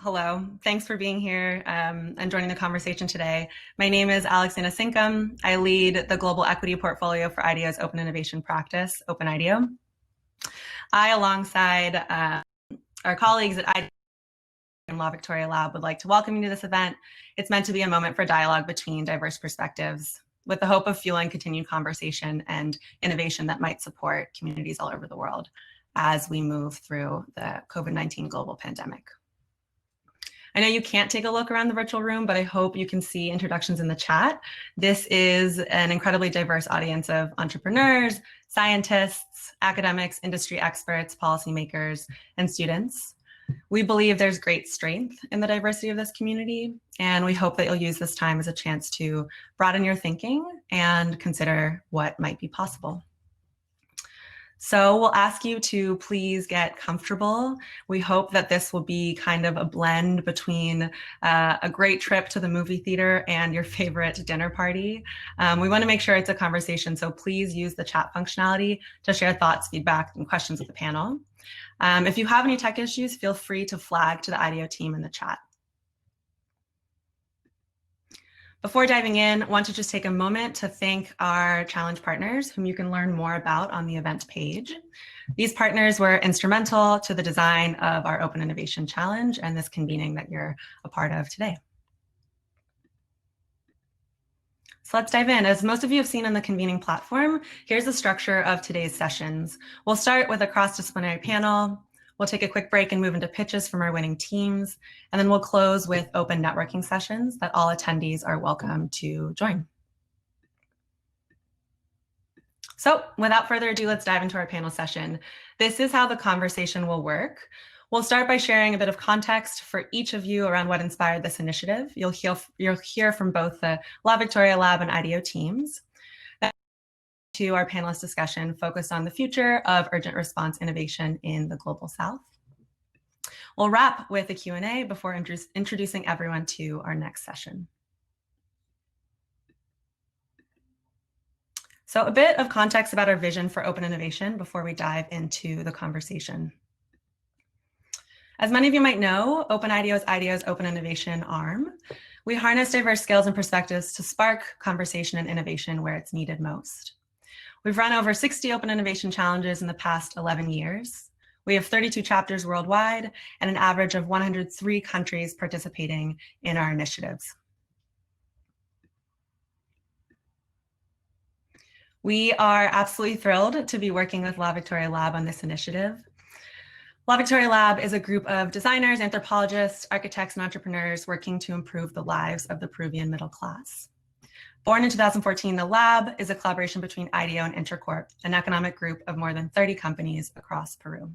Hello, thanks for being here and joining the conversation today. My name is Alexandra Sinkum. I lead the global equity portfolio for IDEO's open innovation practice, OpenIDEO. I, alongside our colleagues at IDEO and Law Victoria Lab, would like to welcome you to this event. It's meant to be a moment for dialogue between diverse perspectives, with the hope of fueling continued conversation and innovation that might support communities all over the world as we move through the COVID-19 global pandemic. I know you can't take a look around the virtual room, but I hope you can see introductions in the chat. This is an incredibly diverse audience of entrepreneurs, scientists, academics, industry experts, policymakers, and students. We believe there's great strength in the diversity of this community, and we hope that you'll use this time as a chance to broaden your thinking and consider what might be possible. So we'll ask you to please get comfortable. We hope that this will be kind of a blend between a great trip to the movie theater and your favorite dinner party. We want to make sure it's a conversation, so please use the chat functionality to share thoughts, feedback, and questions with the panel. If you have any tech issues, feel free to flag to the IDEO team in the chat. Before diving in, I want to just take a moment to thank our challenge partners, whom you can learn more about on the event page. These partners were instrumental to the design of our Open Innovation Challenge and this convening that you're a part of today. So let's dive in. As most of you have seen on the convening platform, here's the structure of today's sessions. We'll start with a cross-disciplinary panel. We'll take a quick break and move into pitches from our winning teams, and then we'll close with open networking sessions that all attendees are welcome to join. So without further ado, let's dive into our panel session. This is how the conversation will work. We'll start by sharing a bit of context for each of you around what inspired this initiative. You'll hear from both the Law Victoria Lab and IDEO teams. To our panelist discussion focused on the future of urgent response innovation in the Global South. We'll wrap with a Q&A before introducing everyone to our next session. So a bit of context about our vision for open innovation before we dive into the conversation. As many of you might know, OpenIDEO is IDEO's open innovation arm. We harness diverse skills and perspectives to spark conversation and innovation where it's needed most. We've run over 60 open innovation challenges in the past 11 years. We have 32 chapters worldwide and an average of 103 countries participating in our initiatives. We are absolutely thrilled to be working with Law Victoria Lab on this initiative. Law Victoria Lab is a group of designers, anthropologists, architects, and entrepreneurs working to improve the lives of the Peruvian middle class. Born in 2014, the lab is a collaboration between IDEO and Intercorp, an economic group of more than 30 companies across Peru.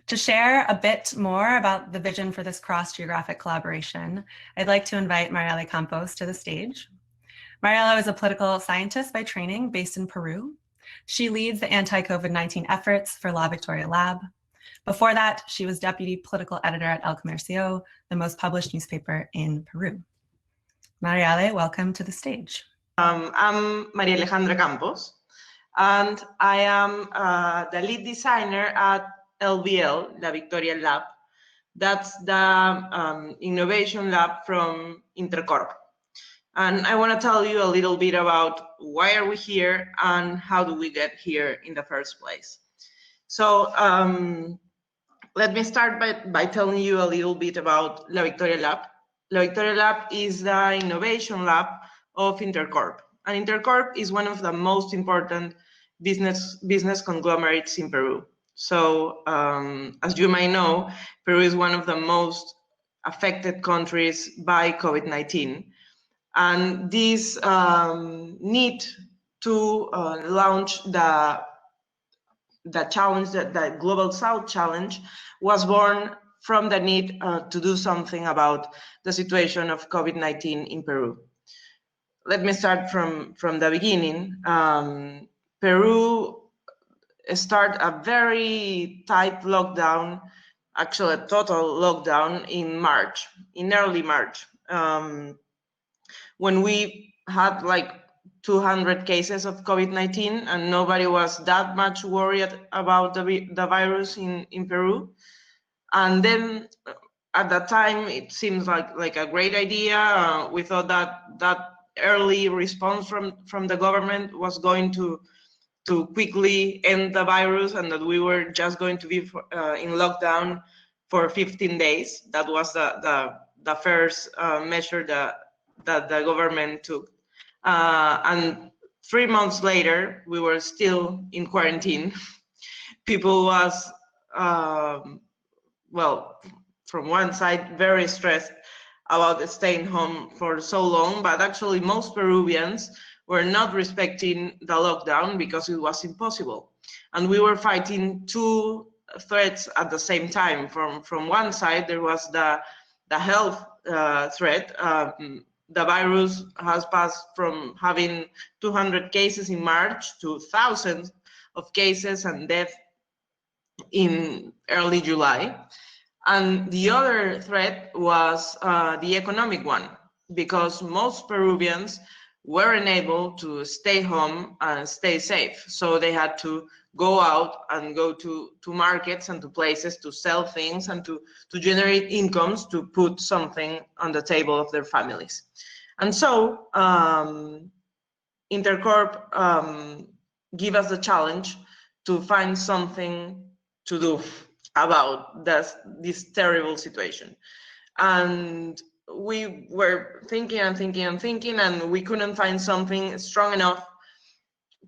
To share a bit more about the vision for this cross-geographic collaboration, I'd like to invite Mariela Campos to the stage. Mariela is a political scientist by training based in Peru. She leads the anti-COVID-19 efforts for Law Victoria Lab. Before that, she was deputy political editor at El Comercio, the most published newspaper in Peru. Mariela, welcome to the stage. I'm Maria Alejandra Campos, and I am the lead designer at LVL, La Victoria Lab. That's the innovation lab from Intercorp. And I want to tell you a little bit about why are we here and how do we get here in the first place. So let me start by telling you a little bit about La Victoria Lab. La Victoria Lab is the innovation lab of Intercorp. And Intercorp is one of the most important business conglomerates in Peru. So as you might know, Peru is one of the most affected countries by COVID-19. And this need to launch the challenge, the Global South Challenge, was born from the need to do something about the situation of COVID-19 in Peru. Let me start from the beginning. Peru started a very tight lockdown, actually a total lockdown in early March, when we had like 200 cases of COVID-19, and nobody was that much worried about the virus in Peru. And then at that time, it seems like a great idea. We thought that early response from the government was going to quickly end the virus, and that we were just going to be in lockdown for 15 days. That was the first measure that the government took. And 3 months later, we were still in quarantine. People was, well, from one side, very stressed about staying home for so long, but actually most Peruvians were not respecting the lockdown because it was impossible. And we were fighting two threats at the same time. From one side, there was the health threat. The virus has passed from having 200 cases in March to thousands of cases and death in early July. And the other threat was the economic one, because most Peruvians weren't able to stay home and stay safe. So they had to go out and go to markets and to places to sell things and to generate incomes to put something on the table of their families. And so Intercorp give us the challenge to find something to do about this terrible situation. And we were thinking and thinking and thinking, and we couldn't find something strong enough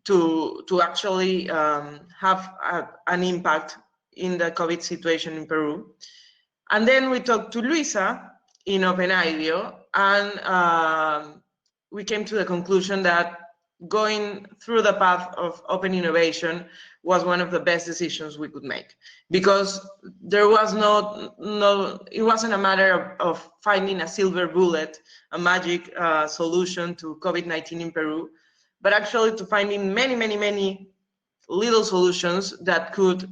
to actually have an impact in the COVID situation in Peru. And then we talked to Luisa in OpenIDEO, and we came to the conclusion that going through the path of open innovation was one of the best decisions we could make, because there was it wasn't a matter of finding a silver bullet, a magic solution to COVID-19 in Peru, but actually to finding many little solutions that could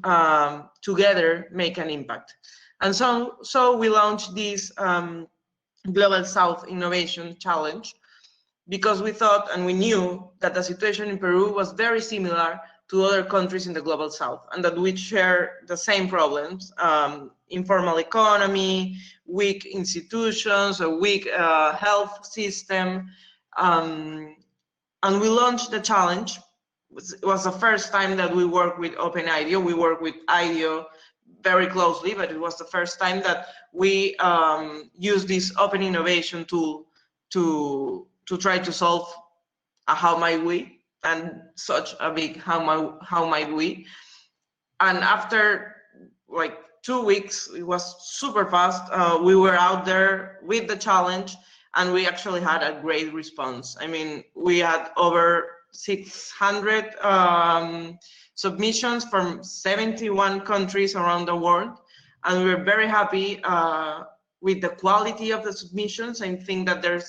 together make an impact. And so we launched this Global South Innovation Challenge, because we thought and we knew that the situation in Peru was very similar to other countries in the Global South, and that we share the same problems: informal economy, weak institutions, a weak health system. And we launched the challenge. It was the first time that we worked with OpenIDEO. We work with IDEO very closely, but it was the first time that we used this open innovation tool to try to solve a how might we, and such a big how might we. And after like 2 weeks, it was super fast. We were out there with the challenge, and we actually had a great response. I mean, we had over 600 submissions from 71 countries around the world, and we're very happy with the quality of the submissions. I think that there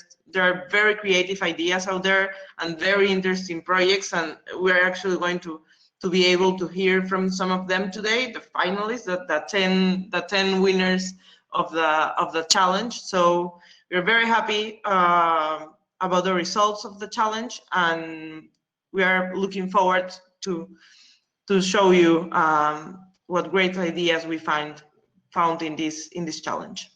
are very creative ideas out there and very interesting projects, and we're actually going to be able to hear from some of them today, the finalists, the 10 winners of the challenge. So we're very happy about the results of the challenge, and we are looking forward to show you what great ideas we found in this challenge.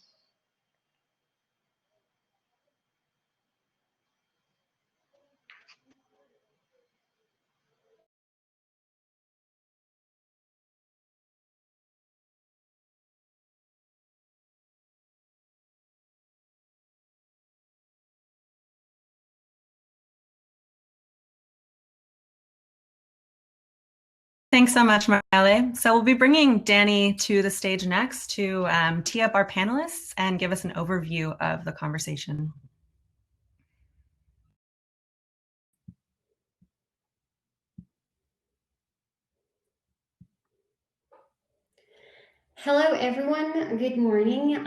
Thanks so much, Marielle. So we'll be bringing Danny to the stage next to tee up our panelists and give us an overview of the conversation. Hello, everyone. Good morning.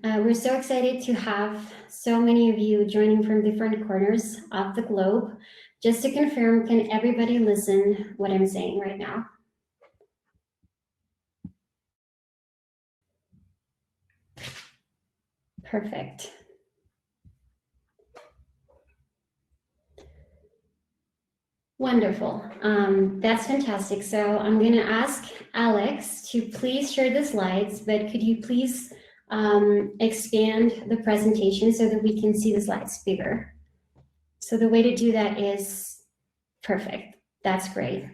We're so excited to have so many of you joining from different corners of the globe. Just to confirm, can everybody listen what I'm saying right now? Perfect. Wonderful. That's fantastic. So I'm going to ask Alex to please share the slides, but could you please expand the presentation so that we can see the slides bigger? So the way to do that is perfect. That's great.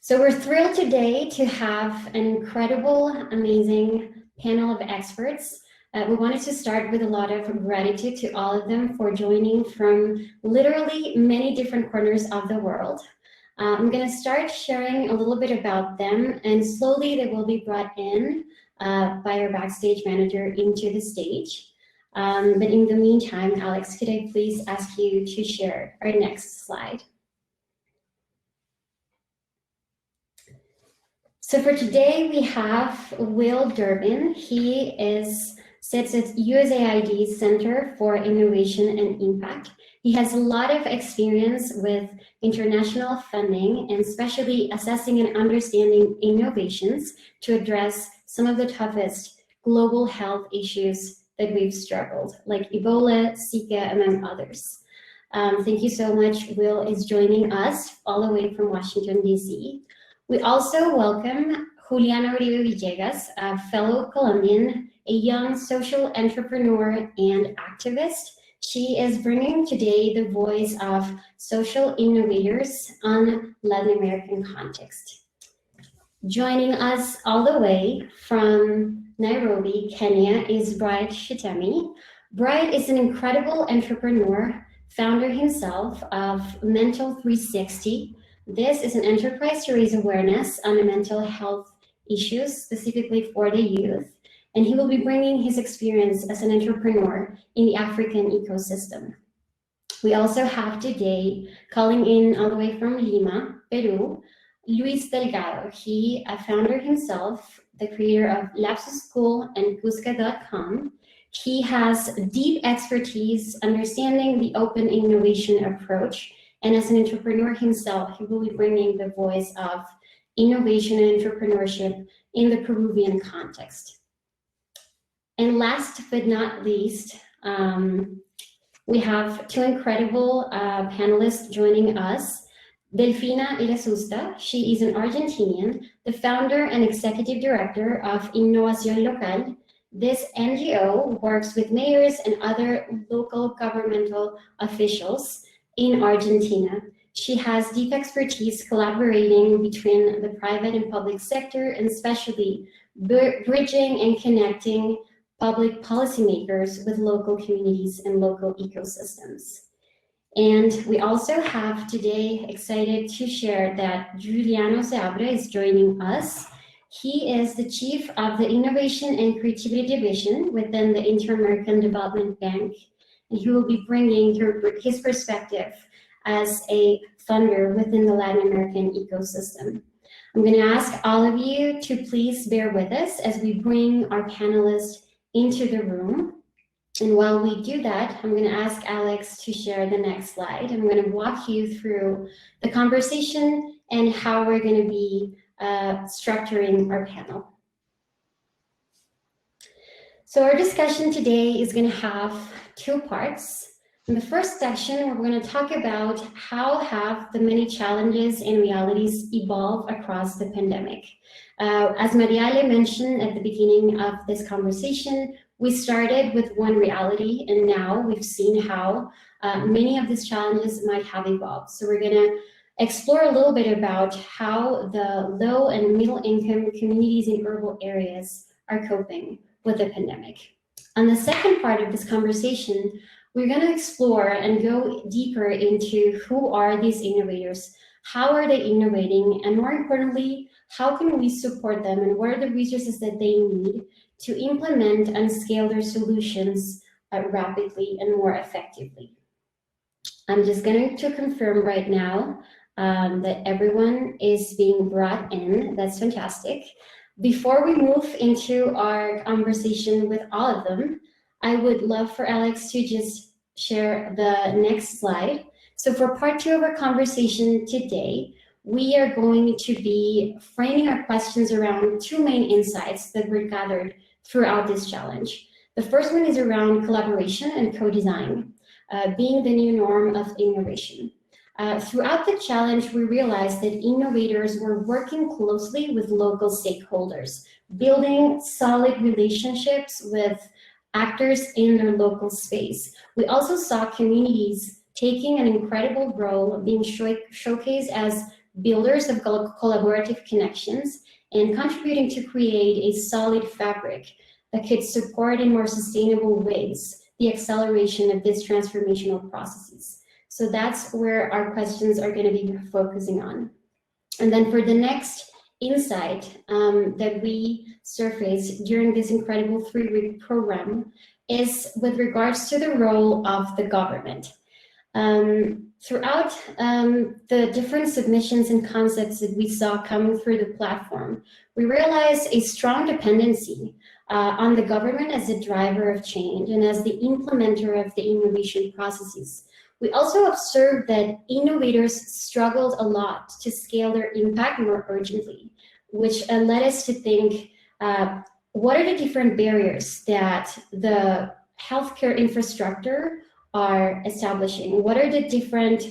So we're thrilled today to have an incredible, amazing panel of experts. We wanted to start with a lot of gratitude to all of them for joining from literally many different corners of the world. I'm going to start sharing a little bit about them, and slowly they will be brought in by our backstage manager into the stage. But in the meantime, Alex, could I please ask you to share our next slide? So for today, we have Will Durbin. He sits at USAID's Center for Innovation and Impact. He has a lot of experience with international funding and especially assessing and understanding innovations to address some of the toughest global health issues that we've struggled, like Ebola, Zika, among others. Thank you so much. Will is joining us all the way from Washington, D.C. We also welcome Juliana Uribe Villegas, a fellow Colombian, a young social entrepreneur and activist. She is bringing today the voice of social innovators on Latin American context. Joining us all the way from Nairobi, Kenya, is Bright Shitemi. Bright is an incredible entrepreneur, founder himself of Mental 360. This is an enterprise to raise awareness on mental health issues, specifically for the youth, and he will be bringing his experience as an entrepreneur in the African ecosystem. We also have today, calling in all the way from Lima, Peru, Luis Delgado. He, a founder himself, the creator of Lapsus School and Cusca.com. He has deep expertise understanding the open innovation approach, and as an entrepreneur himself, he will be bringing the voice of innovation and entrepreneurship in the Peruvian context. And last but not least, we have two incredible panelists joining us. Delfina Irazusta, she is an Argentinian, the founder and executive director of Innovación Local. This NGO works with mayors and other local governmental officials in Argentina. She has deep expertise collaborating between the private and public sector, and especially bridging and connecting public policymakers with local communities and local ecosystems. And we also have today excited to share that Juliano Seabra is joining us. He is the chief of the Innovation and Creativity Division within the Inter-American Development Bank, and he will be bringing his perspective as a funder within the Latin American ecosystem. I'm going to ask all of you to please bear with us as we bring our panelists into the room. And while we do that, I'm going to ask Alex to share the next slide. I'm going to walk you through the conversation and how we're going to be structuring our panel. So our discussion today is going to have two parts. In the first section, we're going to talk about how have the many challenges and realities evolved across the pandemic. As Mariale mentioned at the beginning of this conversation, we started with one reality, and now we've seen how many of these challenges might have evolved. So we're going to explore a little bit about how the low and middle income communities in urban areas are coping with the pandemic. On the second part of this conversation, we're going to explore and go deeper into who are these innovators, how are they innovating, and more importantly, how can we support them, and what are the resources that they need to implement and scale their solutions rapidly and more effectively. I'm just going to confirm right now that everyone is being brought in. That's fantastic. Before we move into our conversation with all of them, I would love for Alex to just share the next slide. So for part two of our conversation today, we are going to be framing our questions around two main insights that were gathered throughout this challenge. The first one is around collaboration and co-design, being the new norm of innovation. Throughout the challenge, we realized that innovators were working closely with local stakeholders, building solid relationships with actors in their local space. We also saw communities taking an incredible role, being showcased as builders of collaborative connections and contributing to create a solid fabric that could support in more sustainable ways the acceleration of these transformational processes. So that's where our questions are going to be focusing on. And then for the next insight that we surfaced during this incredible 3-week program is with regards to the role of the government. Throughout the different submissions and concepts that we saw coming through the platform, we realized a strong dependency on the government as a driver of change and as the implementer of the innovation processes. We also observed that innovators struggled a lot to scale their impact more urgently, which led us to think, what are the different barriers that the healthcare infrastructure are establishing? What are the different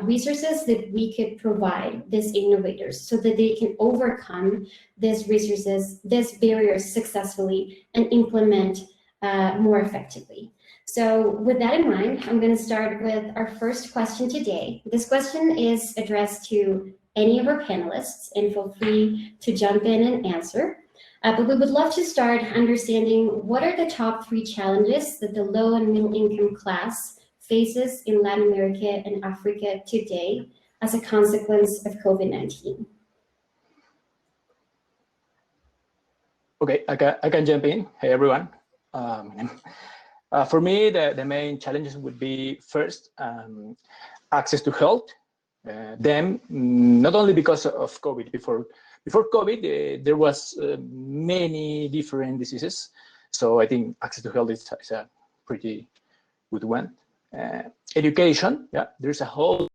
resources that we could provide these innovators so that they can overcome these resources, these barriers successfully and implement more effectively? So with that in mind, I'm going to start with our first question today. This question is addressed to any of our panelists, and feel free to jump in and answer. But we would love to start understanding what are the top 3 challenges that the low and middle income class faces in Latin America and Africa today as a consequence of COVID-19. Okay, I can jump in. Hey, everyone. For me, the main challenges would be first, access to health. Then, not only because of COVID, before COVID, there was many different diseases. So I think access to health is a pretty good one. Education, yeah, there's a whole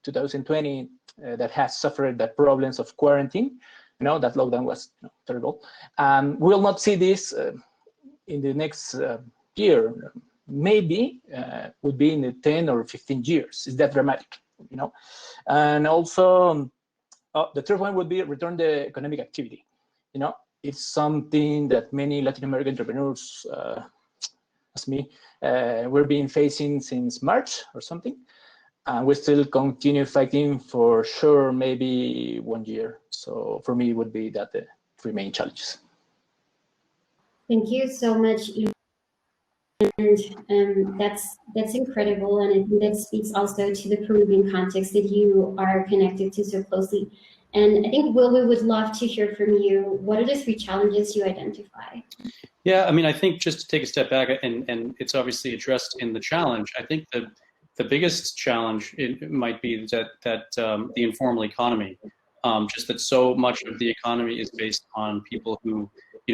2020 that has suffered the problems of quarantine. You know, that lockdown was terrible. We'll not see this in the next year. Maybe would be in the 10 or 15 years. Is that dramatic? You know, and also the third one would be return the economic activity. You know, it's something that many Latin American entrepreneurs, as me, we're being facing since March or something. And we still continue fighting for sure, maybe 1 year. So for me, it would be that the 3 main challenges. Thank you so much. And that's incredible, and I think that speaks also to the Peruvian context that you are connected to so closely. And I think, Will, we would love to hear from you. What are the 3 challenges you identify? Yeah, I mean, I think just to take a step back, and it's obviously addressed in the challenge. I think the biggest challenge it might be that the informal economy, just that so much of the economy is based on people who,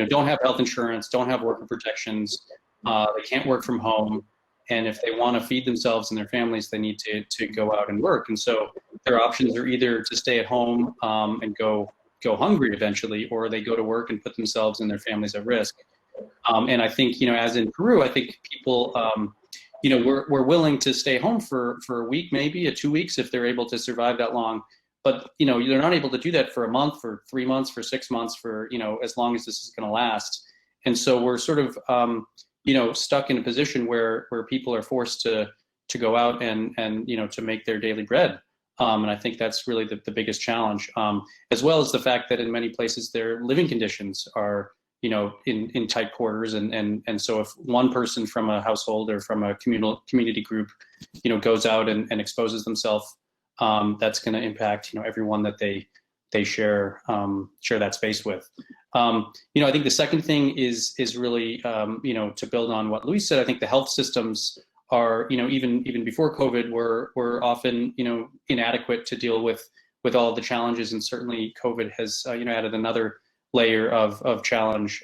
don't have health insurance, don't have worker protections. They can't work from home, and if they want to feed themselves and their families, they need to go out and work. And so their options are either to stay at home and go hungry eventually, or they go to work and put themselves and their families at risk. And I think, as in Peru, I think people, we're willing to stay home for a week, maybe 2 weeks, if they're able to survive that long. But they're not able to do that for a month, for 3 months, for 6 months, for as long as this is going to last. And so we're sort of stuck in a position where people are forced to go out and to make their daily bread. And I think that's really the biggest challenge, as well as the fact that in many places their living conditions are, in tight quarters. And so if one person from a household or from a community group, goes out and exposes themselves, that's going to impact, everyone that they share that space with. I think the second thing is really, to build on what Luis said. I think the health systems are, even before COVID, were often, inadequate to deal with all of the challenges, and certainly COVID has, added another layer of challenge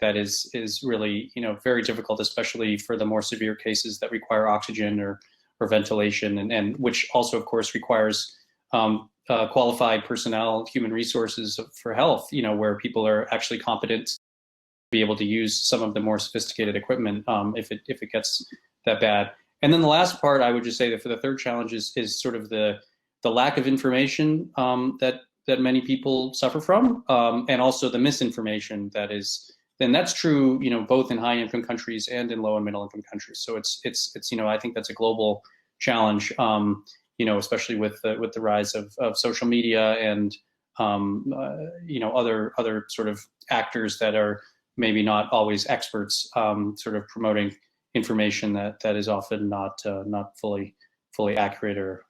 that is really, very difficult, especially for the more severe cases that require oxygen or ventilation, and which also, of course, requires qualified personnel, human resources for health, where people are actually competent to be able to use some of the more sophisticated equipment if it gets that bad. And then the last part, I would just say that for the third challenge is sort of the lack of information that many people suffer from, and also the misinformation that is. Then that's true, both in high-income countries and in low and middle-income countries. So it's I think that's a global challenge, especially with the rise of social media and other sort of actors that are maybe not always experts, sort of promoting information that is often not fully accurate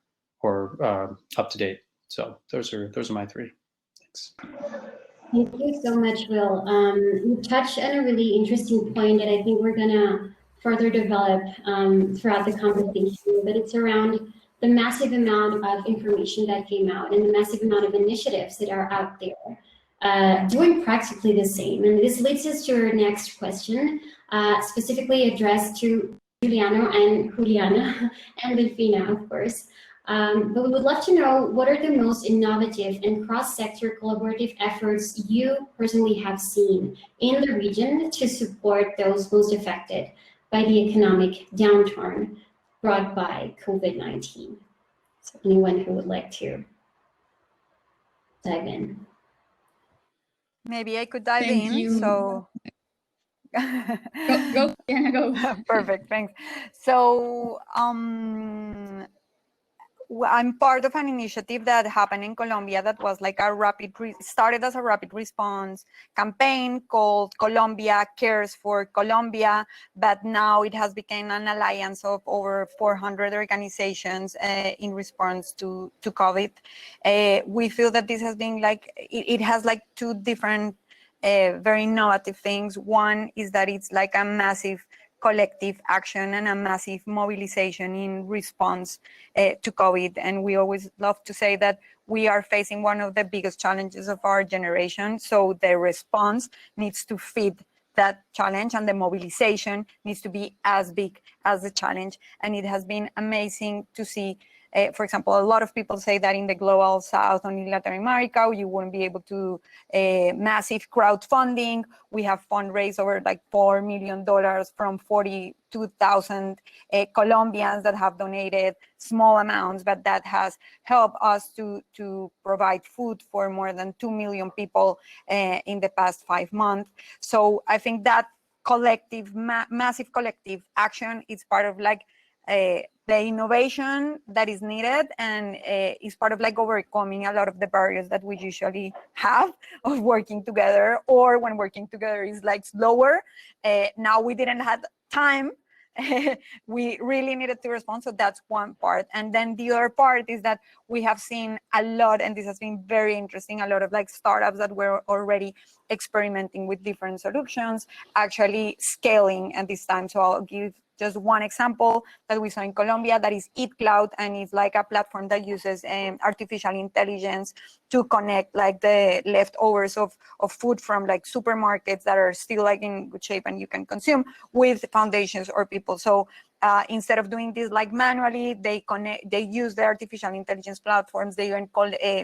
or up to date. So those are my three. Thanks. Thank you so much, Will. You touched on a really interesting point that I think we're gonna further develop throughout the conversation, but it's around the massive amount of information that came out and the massive amount of initiatives that are out there doing practically the same. And this leads us to our next question, specifically addressed to Juliano and Juliana and Delfina, of course. But we would love to know, what are the most innovative and cross-sector collaborative efforts you personally have seen in the region to support those most affected by the economic downturn brought by COVID-19? So anyone who would like to dive in? Maybe I could dive Thank in. you. So Go, Diana, go. Perfect, thanks. So I'm part of an initiative that happened in Colombia that was like started as a rapid response campaign called Colombia Cares for Colombia, but now it has become an alliance of over 400 organizations in response to COVID. We feel that this has been it has two different very innovative things. One is that it's like a massive collective action and a massive mobilization in response to COVID. And we always love to say that we are facing one of the biggest challenges of our generation. So the response needs to fit that challenge, and the mobilization needs to be as big as the challenge. And it has been amazing to see. For example, a lot of people say that in the global south, only Latin America, you wouldn't be able to massive crowdfunding. We have fundraised over $4 million from 42,000 Colombians that have donated small amounts, but that has helped us to provide food for more than 2 million people in the past 5 months. So I think that collective, massive collective action is part of the innovation that is needed, and is part of overcoming a lot of the barriers that we usually have of working together, or when working together is slower. Now we didn't have time. We really needed to respond. So that's one part. And then the other part is that we have seen a lot, and this has been very interesting, a lot of startups that were already experimenting with different solutions, actually scaling at this time. So I'll give just one example that we saw in Colombia, that is Eat Cloud, and it's like a platform that uses artificial intelligence to connect the leftovers of food from supermarkets that are still in good shape and you can consume, with foundations or people. So instead of doing this manually, they use the artificial intelligence platforms. They even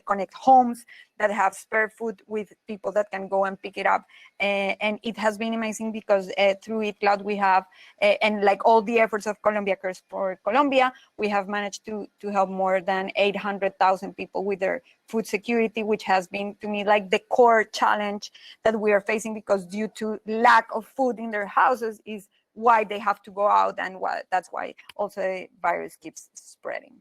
connect homes that have spare food with people that can go and pick it up. And it has been amazing because through Eat Cloud we have, and all the efforts of Colombia Cares for Colombia, we have managed to help more than 800,000 people with their food security, which has been to me the core challenge that we are facing, because due to lack of food in their houses is why they have to go out, and that's why also the virus keeps spreading.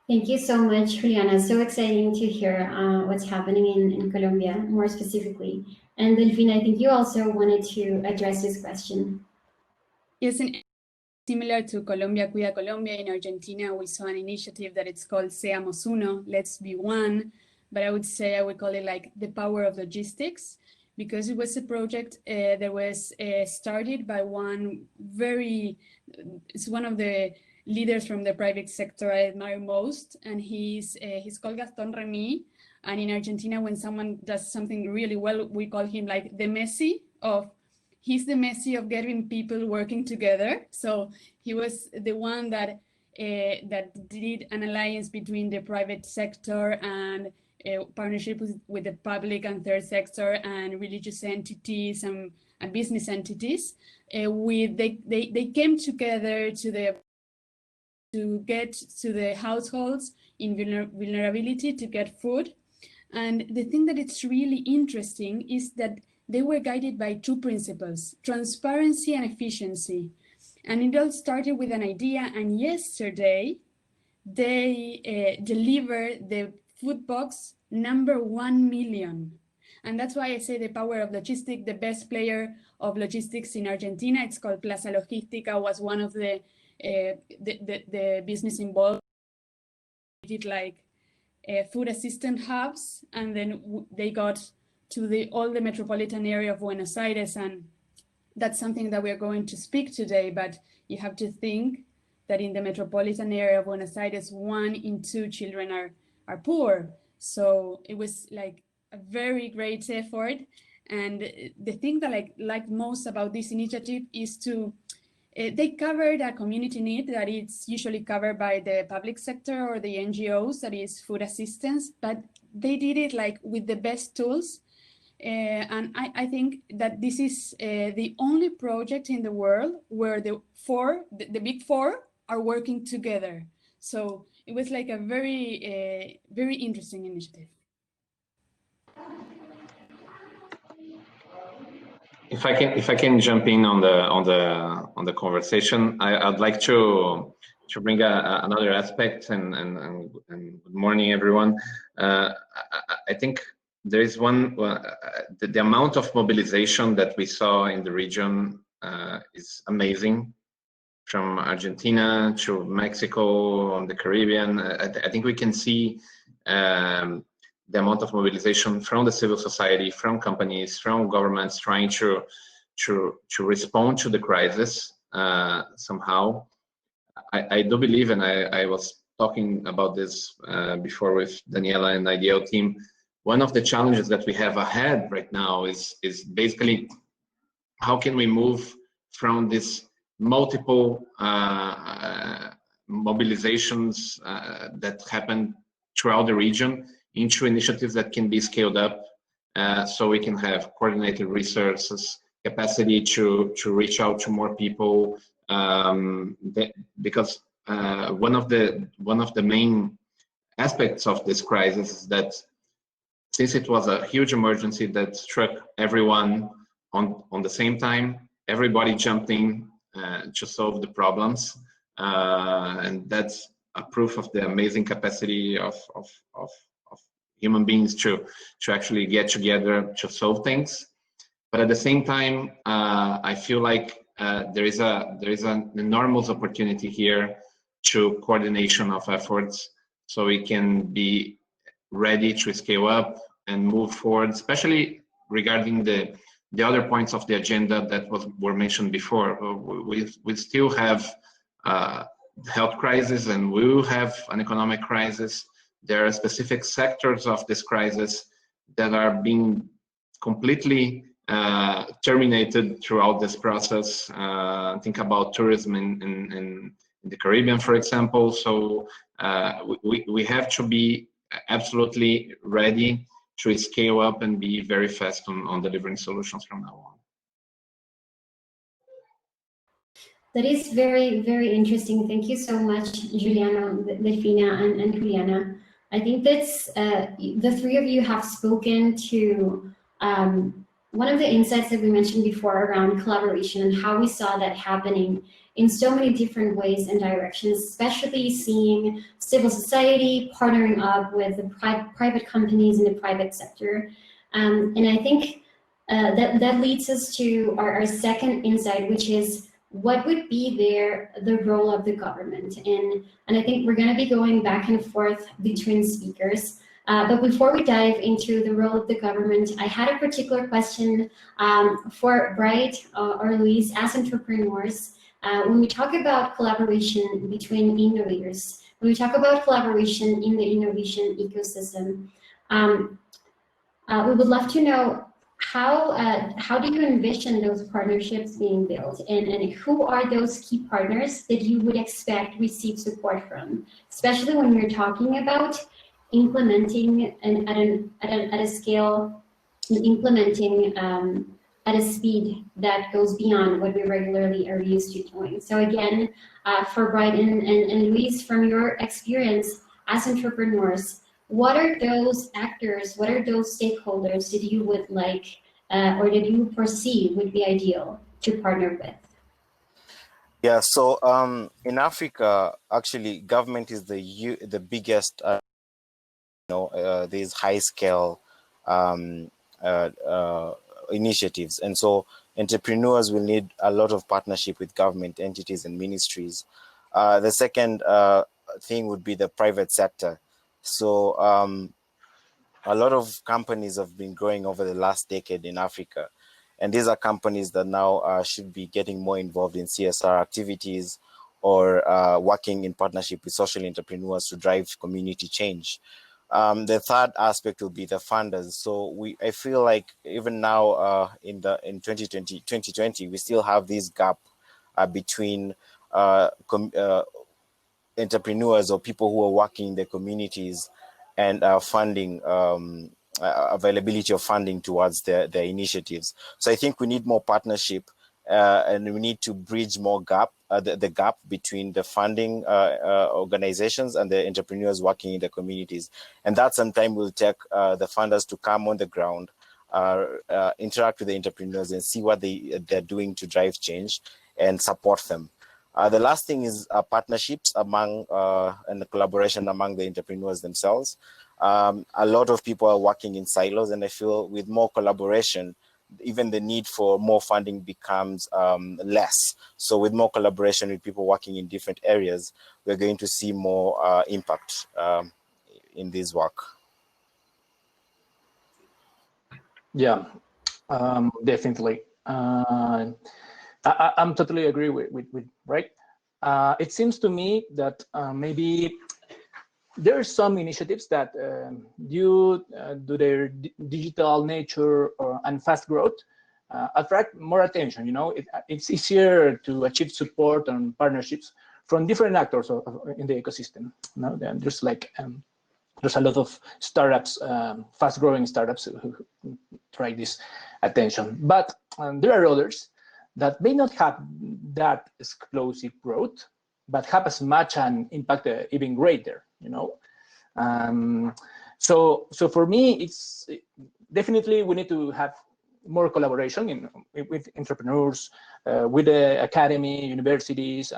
Thank you so much, Juliana. So exciting to hear what's happening in Colombia, more specifically. And Delfina, I think you also wanted to address this question. Yes, and similar to Colombia Cuida Colombia, in Argentina, we saw an initiative that it's called Seamos Uno, Let's Be One. But I would say I would call it the power of logistics, because it was a project that was started by it's one of the leaders from the private sector I admire most, and he's called Gaston Remy. And in Argentina, when someone does something really well, we call him he's the Messi of getting people working together. So he was the one that did an alliance between the private sector and partnership with the public and third sector and religious entities and business entities. They came together to get to the households in vulnerability to get food. And the thing that it's really interesting is that they were guided by two principles: transparency and efficiency. And it all started with an idea, and yesterday they delivered the food box number 1 million. And that's why I say the power of logistics. The best player of logistics in Argentina, it's called Plaza Logística, was one of the business involved. They did like food assistant hubs, and then they got to all the metropolitan area of Buenos Aires, and that's something that we're going to speak today. But you have to think that in the metropolitan area of Buenos Aires, 1 in 2 children are poor. So it was like a very great effort. And the thing that I like most about this initiative is they covered a community need that is usually covered by the public sector or the NGOs, that is food assistance, but they did it like with the best tools. And I think that this is the only project in the world where the big four are working together. So it was like a very, very interesting initiative. If I can jump in on the conversation, I'd like to bring another aspect, and good morning, everyone. I think there is the amount of mobilization that we saw in the region is amazing, from Argentina to Mexico, on the Caribbean. I think we can see the amount of mobilization from the civil society, from companies, from governments trying to respond to the crisis somehow. I do believe, and I was talking about this before with Daniela and IDEO team, one of the challenges that we have ahead right now is basically how can we move from this multiple mobilizations that happen throughout the region into initiatives that can be scaled up, so we can have coordinated resources, capacity to reach out to more people, because one of the main aspects of this crisis is that since it was a huge emergency that struck everyone on the same time, everybody jumped in to solve the problems, and that's a proof of the amazing capacity of human beings to actually get together to solve things. But at the same time, I feel like there is an enormous opportunity here to coordination of efforts, so we can be ready to scale up and move forward, especially regarding the other points of the agenda that were mentioned before. We still have health crisis, and we will have an economic crisis. There are specific sectors of this crisis that are being completely terminated throughout this process. Think about tourism in the Caribbean, for example. So we have to be absolutely ready to scale up and be very fast on delivering solutions from now on. That is very, very interesting. Thank you so much, Juliano, Delfina, and Juliana. I think that's the three of you have spoken to one of the insights that we mentioned before around collaboration and how we saw that happening in so many different ways and directions, especially seeing civil society partnering up with the private companies in the private sector. And I think that leads us to our second insight, which is what would be the role of the government? And I think we're going to be going back and forth between speakers. But before we dive into the role of the government, I had a particular question for Bright or Luis as entrepreneurs. When we talk about collaboration between innovators, when we talk about collaboration in the innovation ecosystem, we would love to know how do you envision those partnerships being built, and who are those key partners that you would expect receive support from, especially when we're talking about implementing and at a scale, implementing at a speed that goes beyond what we regularly are used to doing. So again, for Brighton and Luis, from your experience as entrepreneurs, what are those actors, what are those stakeholders that you would like or that you foresee would be ideal to partner with? Yeah, so in Africa, actually, government is the biggest, these high-scale initiatives, and so entrepreneurs will need a lot of partnership with government entities and ministries. The second thing would be the private sector. So a lot of companies have been growing over the last decade in Africa. And these are companies that now should be getting more involved in CSR activities or working in partnership with social entrepreneurs to drive community change. The third aspect will be the funders. So I feel like even now in 2020, we still have this gap between entrepreneurs or people who are working in the communities and funding, availability of funding towards their initiatives. So I think we need more partnership and we need to bridge more the gap between the funding organizations and the entrepreneurs working in the communities. And that sometime will take the funders to come on the ground, interact with the entrepreneurs and see what they're doing to drive change and support them. The last thing is partnerships among and the collaboration among the entrepreneurs themselves. A lot of people are working in silos, and I feel with more collaboration, even the need for more funding becomes less. So with more collaboration with people working in different areas, we're going to see more impact in this work. Yeah, definitely. I'm totally agree with right. It seems to me that maybe there are some initiatives that due to their digital nature and fast growth attract more attention. You know, it's easier to achieve support and partnerships from different actors in the ecosystem. You know, there's like there's a lot of startups, fast-growing startups who try this attention, but there are others that may not have that explosive growth, but have as much an impact even greater, you know. So for me, it's definitely we need to have more collaboration with entrepreneurs, with the academy, universities,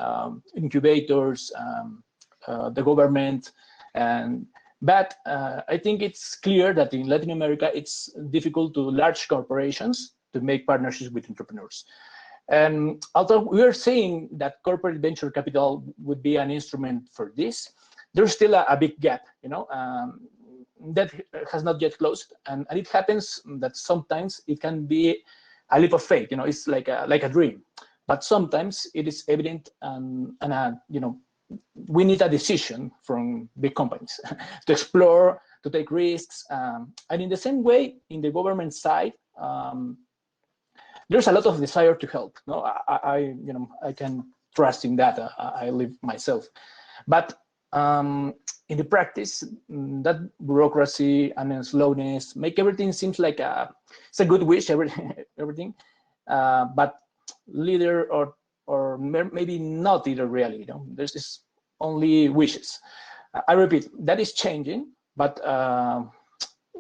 incubators, the government, but I think it's clear that in Latin America, it's difficult to large corporations to make partnerships with entrepreneurs. And although we are saying that corporate venture capital would be an instrument for this, there's still a big gap, you know, that has not yet closed. And it happens that sometimes it can be a leap of faith, you know, it's like a dream. But sometimes it is evident you know, we need a decision from big companies to explore, to take risks. And in the same way, in the government side, there's a lot of desire to help. No, you know, I can trust in that. I live myself, but in the practice, that bureaucracy and slowness make everything seems like it's a good wish, everything, but leader or maybe not either really. You know, there's this only wishes. I repeat, that is changing, but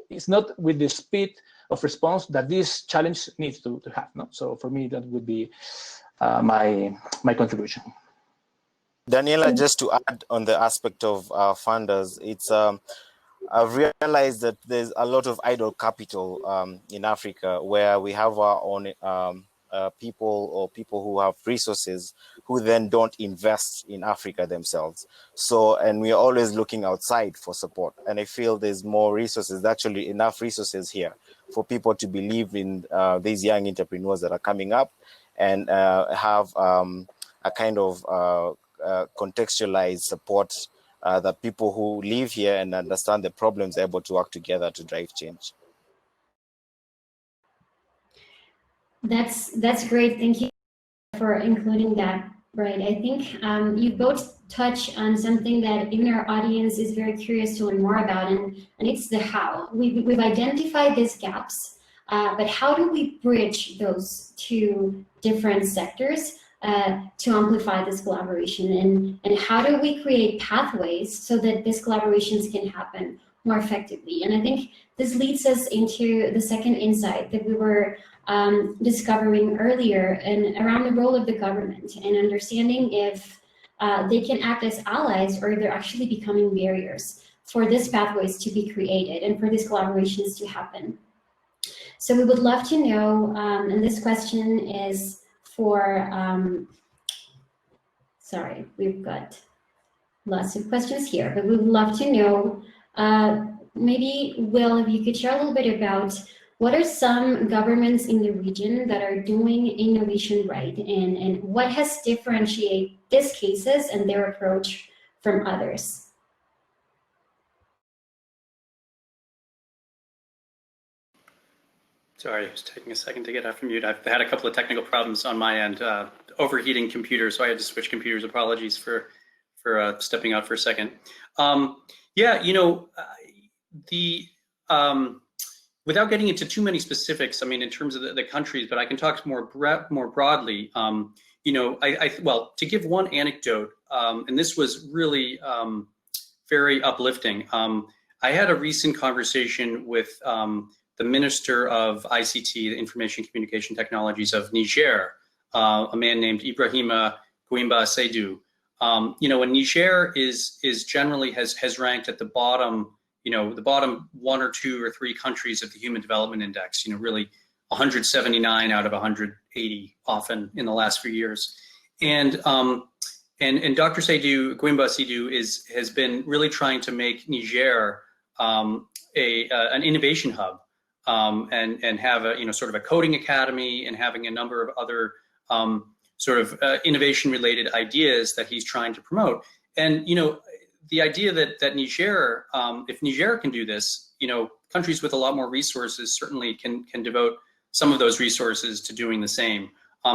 it's not with the speed of response that this challenge needs to have. No? So for me, that would be my contribution. Daniela, just to add on the aspect of funders, it's I've realized that there's a lot of idle capital in Africa where we have our own people who have resources who then don't invest in Africa themselves. So, and we're always looking outside for support. And I feel there's more resources, actually enough resources here for people to believe in these young entrepreneurs that are coming up and have a kind of contextualized support that people who live here and understand the problems are able to work together to drive change. That's great. Thank you for including that. Right. I think you both touch on something that even our audience is very curious to learn more about, and it's the how. We've identified these gaps, but how do we bridge those two different sectors to amplify this collaboration? And how do we create pathways so that these collaborations can happen more effectively? And I think this leads us into the second insight that we were discovering earlier, and around the role of the government and understanding if they can act as allies or they're actually becoming barriers for these pathways to be created and for these collaborations to happen. So we would love to know, and this question is for, sorry, we've got lots of questions here, but we would love to know, maybe Will, if you could share a little bit about what are some governments in the region that are doing innovation right, and what has differentiated these cases and their approach from others? Sorry, it was taking a second to get off mute. I've had a couple of technical problems on my end, overheating computers, so I had to switch computers. Apologies for stepping out for a second. Yeah, you know, without getting into too many specifics, I mean, in terms of the countries, but I can talk more broadly. You know, well, to give one anecdote, and this was really very uplifting. I had a recent conversation with the Minister of ICT, the Information Communication Technologies of Niger, a man named Ibrahima Gwimba Seydou. You know, and Niger is generally has ranked at the bottom, you know, the bottom 1 or 2 or 3 countries of the Human Development Index, you know, really 179 out of 180 often in the last few years. And Dr. Seydou, Gwimba Seydou, has been really trying to make Niger an innovation hub, and have a, you know, sort of a coding academy, and having a number of other sort of innovation related ideas that he's trying to promote. And, you know, the idea that Niger, if Niger can do this, you know, countries with a lot more resources certainly can devote some of those resources to doing the same.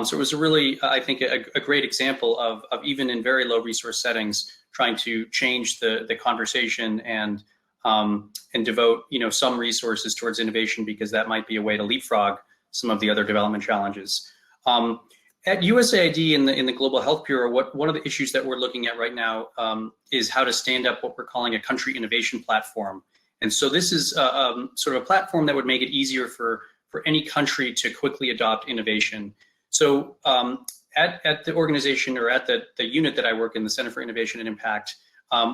So it was a really, I think, a great example of even in very low resource settings, trying to change the conversation and devote, you know, some resources towards innovation, because that might be a way to leapfrog some of the other development challenges. At USAID in the Global Health Bureau, one of the issues that we're looking at right now is how to stand up what we're calling a country innovation platform. And so this is sort of a platform that would make it easier for any country to quickly adopt innovation. So at the organization, or at the unit that I work in, the Center for Innovation and Impact,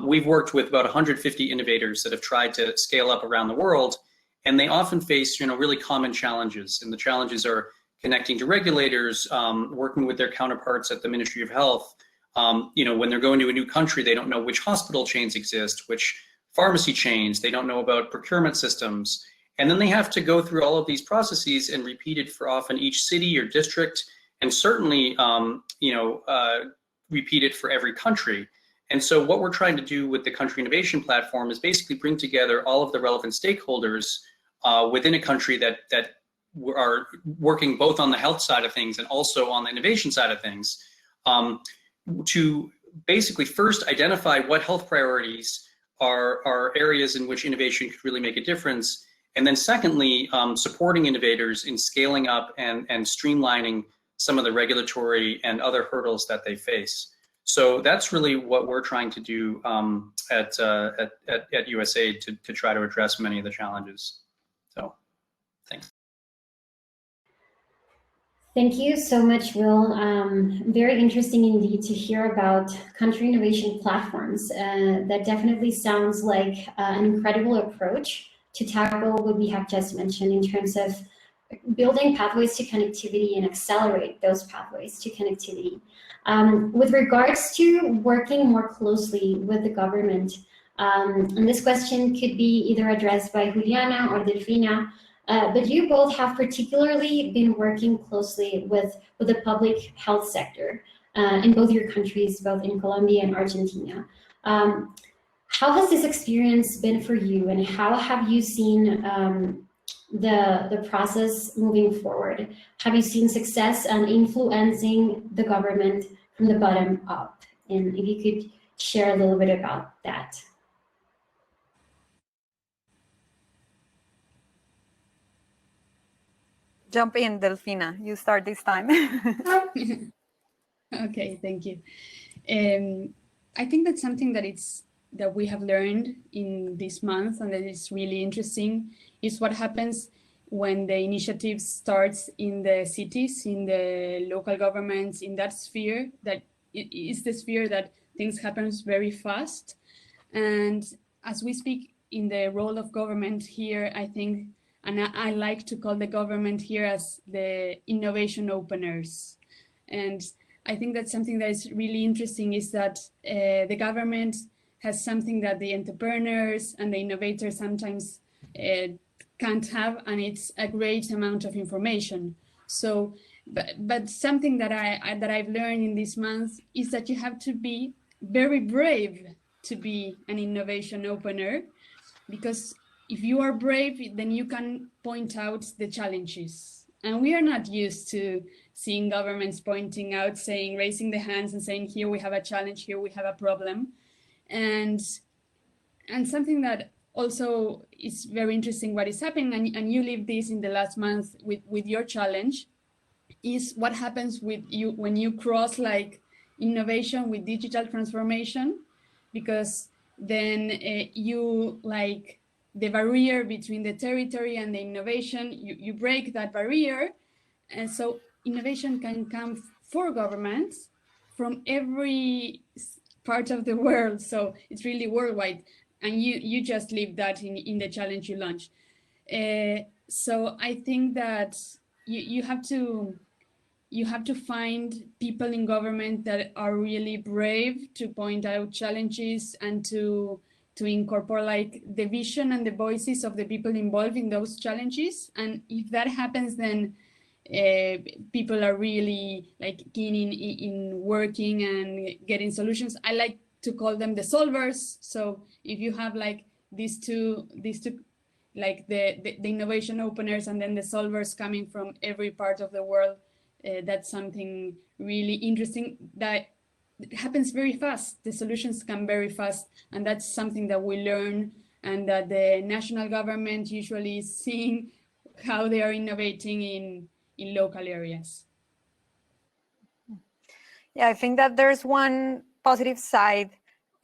we've worked with about 150 innovators that have tried to scale up around the world, and they often face, you know, really common challenges. And the challenges are connecting to regulators, working with their counterparts at the Ministry of Health. You know, when they're going to a new country, they don't know which hospital chains exist, which pharmacy chains, they don't know about procurement systems. And then they have to go through all of these processes and repeat it for often each city or district, and certainly, you know, repeat it for every country. And so what we're trying to do with the Country Innovation Platform is basically bring together all of the relevant stakeholders within a country that are working both on the health side of things and also on the innovation side of things, to basically first identify what health priorities are areas in which innovation could really make a difference. And then secondly, supporting innovators in scaling up and streamlining some of the regulatory and other hurdles that they face. So that's really what we're trying to do at USAID to try to address many of the challenges. So, thanks. Thank you so much, Will. Very interesting indeed to hear about country innovation platforms. That definitely sounds like an incredible approach to tackle what we have just mentioned in terms of building pathways to connectivity and accelerate those pathways to connectivity. With regards to working more closely with the government, and this question could be either addressed by Juliana or Delfina, but you both have particularly been working closely with the public health sector in both your countries, both in Colombia and Argentina. How has this experience been for you, and how have you seen the process moving forward? Have you seen success in influencing the government from the bottom up. And if you could share a little bit about that. Jump in, Delfina. You start this time. Okay, thank you. I think that's something that we have learned in this month, and that is really interesting, is what happens when the initiative starts in the cities, in the local governments, in that sphere, that it is the sphere that things happens very fast. And as we speak in the role of government here, I think, and I like to call the government here as the innovation openers. And I think that's something that is really interesting, is that the government has something that the entrepreneurs and the innovators sometimes can't have, and it's a great amount of information. So, but something that I've learned in this month is that you have to be very brave to be an innovation opener, because if you are brave, then you can point out the challenges. And we are not used to seeing governments pointing out, saying, raising the hands and saying, here we have a challenge, here we have a problem. And something that also is very interesting what is happening, and you lived this in the last month with your challenge, is what happens with you when you cross like innovation with digital transformation, because then you like the barrier between the territory and the innovation, you break that barrier. And so innovation can come for governments from every part of the world. So it's really worldwide. And you just leave that in the challenge you launched. So I think that you have to find people in government that are really brave to point out challenges and to incorporate like the vision and the voices of the people involved in those challenges. And if that happens, then people are really like keen in working and getting solutions. I like to call them the solvers. So if you have like these two like the innovation openers and then the solvers coming from every part of the world, that's something really interesting that happens very fast. The solutions come very fast, and that's something that we learn, and that the national government usually is seeing how they are innovating in local areas. Yeah, I think that there's one positive side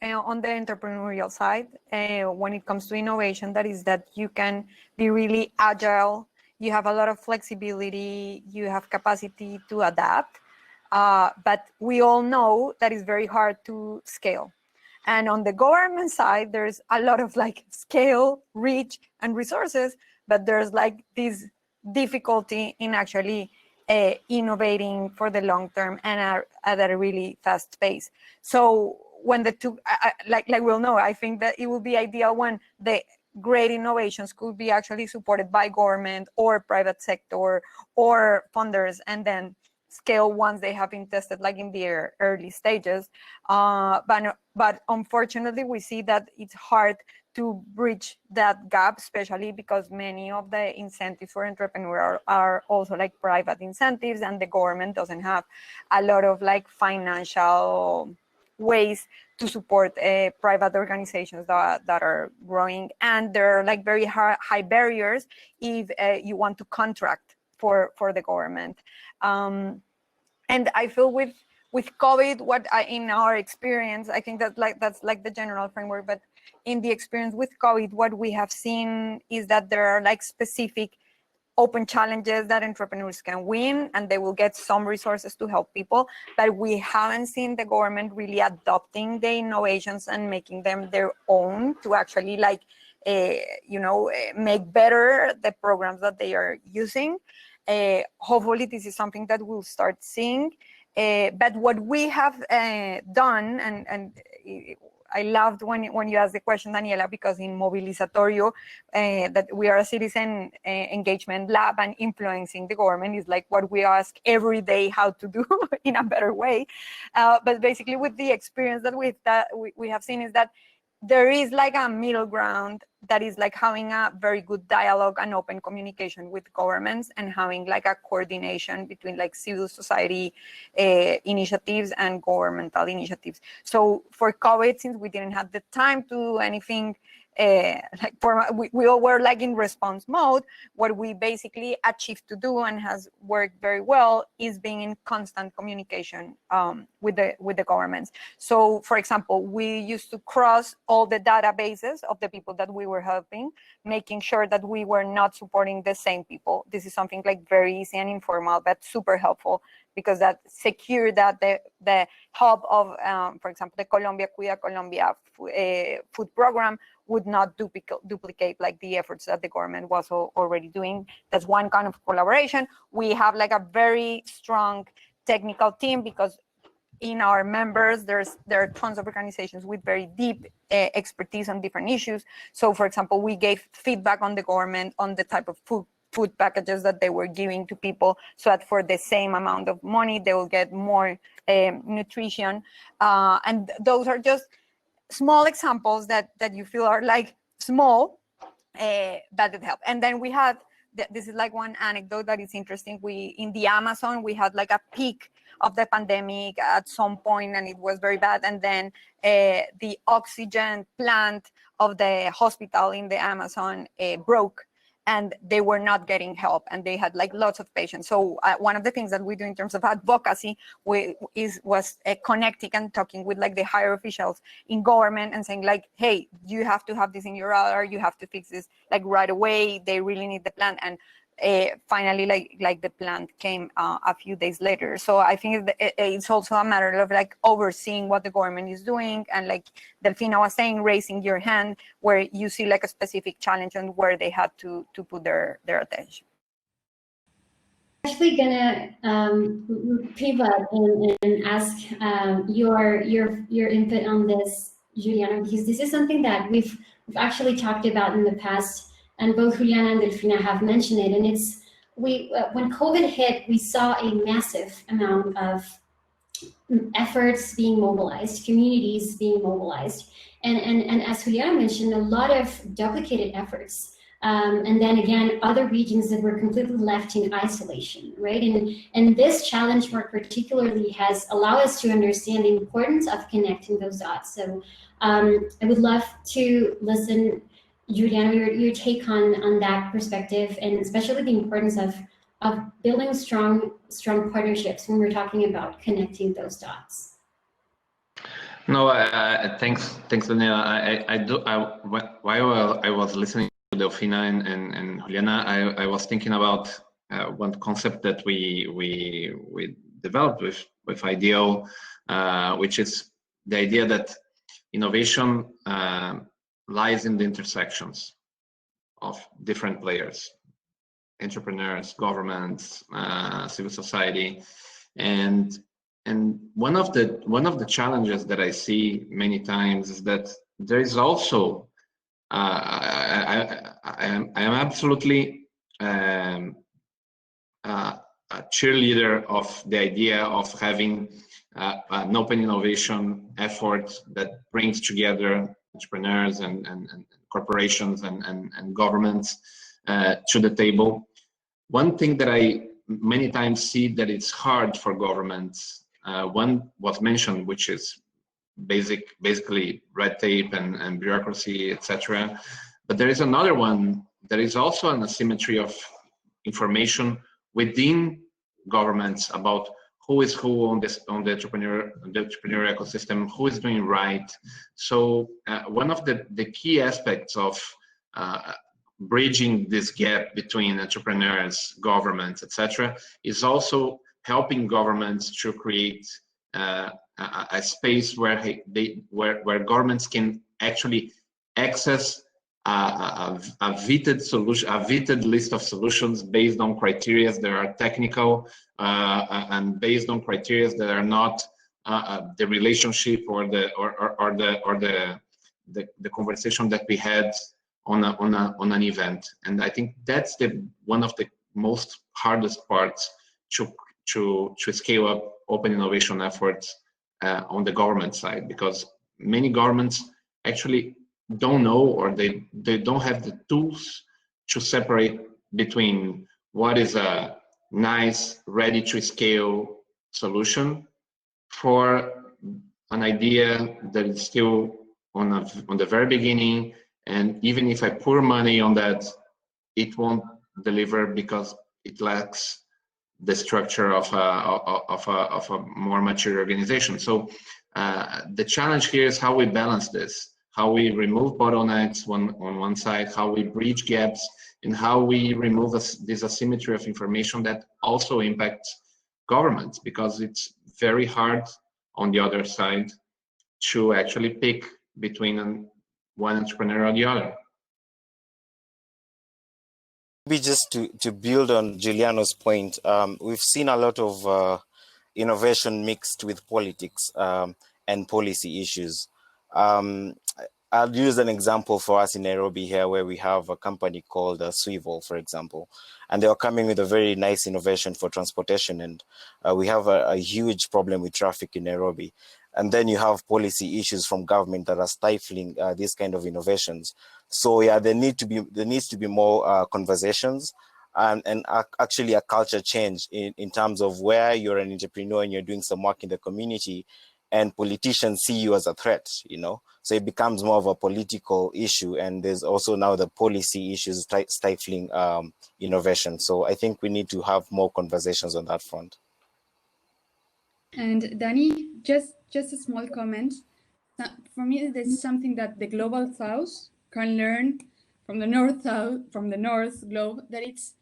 on the entrepreneurial side when it comes to innovation, that is that you can be really agile, you have a lot of flexibility, you have capacity to adapt, but we all know that it's very hard to scale. And on the government side, there's a lot of like scale, reach, and resources, but there's like this difficulty in actually innovating for the long term and at a really fast pace. So when the two, like we'll know, I think that it would be ideal when the great innovations could be actually supported by government or private sector or funders, and then scale once they have been tested, like in their early stages. But unfortunately, we see that it's hard to bridge that gap, especially because many of the incentives for entrepreneurs are also like private incentives, and the government doesn't have a lot of like financial ways to support private organizations that are growing. And there are like very high barriers if you want to contract for the government. And I feel with COVID, in our experience, I think that that's like the general framework, but in the experience with COVID, what we have seen is that there are like specific open challenges that entrepreneurs can win, and they will get some resources to help people, but we haven't seen the government really adopting the innovations and making them their own to actually like, make better the programs that they are using. Hopefully this is something that we'll start seeing. But what we have done, and I loved when you asked the question, Daniela, because in Movilizatorio, that we are a citizen engagement lab, and influencing the government is like what we ask every day how to do in a better way. But basically with the experience that we have seen is that there is like a middle ground that is like having a very good dialogue and open communication with governments and having like a coordination between like civil society initiatives and governmental initiatives. So for COVID, since we didn't have the time to do anything, we all were like in response mode, what we basically achieved to do and has worked very well is being in constant communication with the governments. So for example, we used to cross all the databases of the people that we were helping, making sure that we were not supporting the same people. This is something like very easy and informal, but super helpful, because that secured that the help of, for example, the Colombia Cuida Colombia food program would not duplicate like the efforts that the government was already doing. That's one kind of collaboration. We have like a very strong technical team, because in our members, there are tons of organizations with very deep expertise on different issues. So for example, we gave feedback on the government on the type of food packages that they were giving to people, so that for the same amount of money, they will get more nutrition. And those are just small examples that you feel are like small, but it helped. And then we had, this is like one anecdote that is interesting. In the Amazon, we had like a peak of the pandemic at some point, and it was very bad. And then the oxygen plant of the hospital in the Amazon broke, and they were not getting help, and they had like lots of patients. So one of the things that we do in terms of advocacy was connecting and talking with like the higher officials in government and saying like, hey, you have to have this in your radar, you have to fix this like right away, they really need the plant. And finally like the plant came a few days later. So I think it's also a matter of like overseeing what the government is doing, and like Delfina was saying, raising your hand where you see like a specific challenge and where they had to put their attention. Actually gonna pivot and ask your input on this, Juliano, because this is something that we've actually talked about in the past, and both Juliana and Delfina have mentioned it. And it's when COVID hit, we saw a massive amount of efforts being mobilized, communities being mobilized, and as Juliana mentioned, a lot of duplicated efforts. And then again, other regions that were completely left in isolation, right? And this challenge more particularly has allowed us to understand the importance of connecting those dots. So I would love to listen, Juliano, your take on that perspective, and especially the importance of building strong partnerships when we're talking about connecting those dots. No, thanks, Daniela. While I was listening to Delfina and Juliana, I was thinking about one concept that we developed with IDEO, which is the idea that innovation lies in the intersections of different players, entrepreneurs, governments, civil society, and one of the challenges that I see many times is that there is also I am absolutely a cheerleader of the idea of having an open innovation effort that brings together entrepreneurs and corporations and governments to the table. One thing that I many times see that it's hard for governments, one was mentioned, which is basically red tape and bureaucracy, etc. But there is another one. There is also an asymmetry of information within governments about who is who on the entrepreneurial ecosystem, who is doing right. So one of the key aspects of bridging this gap between entrepreneurs, governments, etc., is also helping governments to create a space where governments can actually access a vetted solution, a vetted list of solutions based on criteria that are technical and based on criteria that are not the relationship or the conversation that we had on an event. And I think that's one of the most hardest parts to scale up open innovation efforts on the government side, because many governments actually don't know, or they don't have the tools to separate between what is a nice, ready to scale solution for an idea that is still on the very beginning, and even if I pour money on that, it won't deliver because it lacks the structure of a more mature organization. So the challenge here is how we balance this, how we remove bottlenecks on one side, how we bridge gaps, and how we remove this asymmetry of information that also impacts governments, because it's very hard on the other side to actually pick between one entrepreneur or the other. Maybe just to build on Juliano's point, we've seen a lot of innovation mixed with politics and policy issues. I'll use an example for us in Nairobi here, where we have a company called Swivel, for example, and they are coming with a very nice innovation for transportation. And we have a huge problem with traffic in Nairobi. And then you have policy issues from government that are stifling these kind of innovations. So yeah, there needs to be more conversations and actually a culture change in terms of where you're an entrepreneur and you're doing some work in the community, and politicians see you as a threat, you know? So it becomes more of a political issue, and there's also now the policy issues stifling innovation. So I think we need to have more conversations on that front. And Danny, just a small comment. For me, there's something that the global South can learn from the North globe, that it's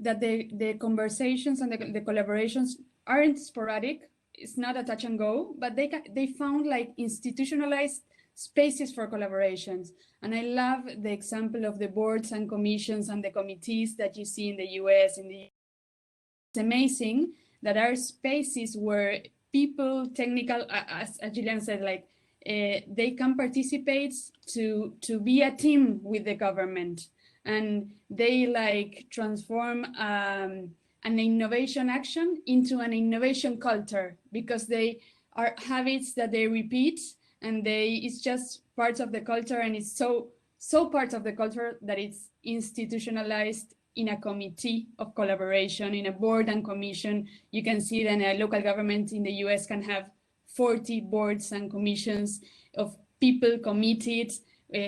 that the conversations and the collaborations aren't sporadic. It's not a touch and go, but they found like institutionalized spaces for collaborations. And I love the example of the boards and commissions and the committees that you see in the US. It's amazing that our spaces where people, technical, as Juliana said, like they can participate to be a team with the government, and they like transform an innovation action into an innovation culture, because they are habits that they repeat, and it's just part of the culture, and it's so part of the culture that it's institutionalized in a committee of collaboration, in a board and commission. You can see that a local government in the US can have 40 boards and commissions of people committed,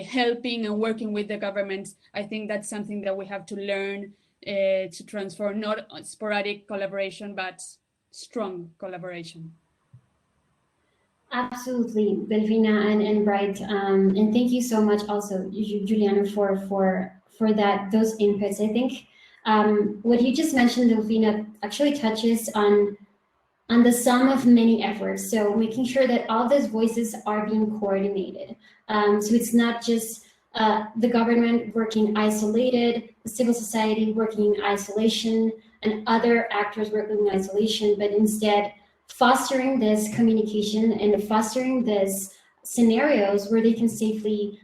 helping and working with the government. I think that's something that we have to learn to transform, not sporadic collaboration, but strong collaboration. Absolutely, Delfina and Bright, and thank you so much also, Juliano, for those inputs. I think what you just mentioned, Delfina, actually touches on the sum of many efforts. So making sure that all those voices are being coordinated. So it's not just the government working isolated, the civil society working in isolation, and other actors working in isolation, but instead fostering this communication and fostering these scenarios where they can safely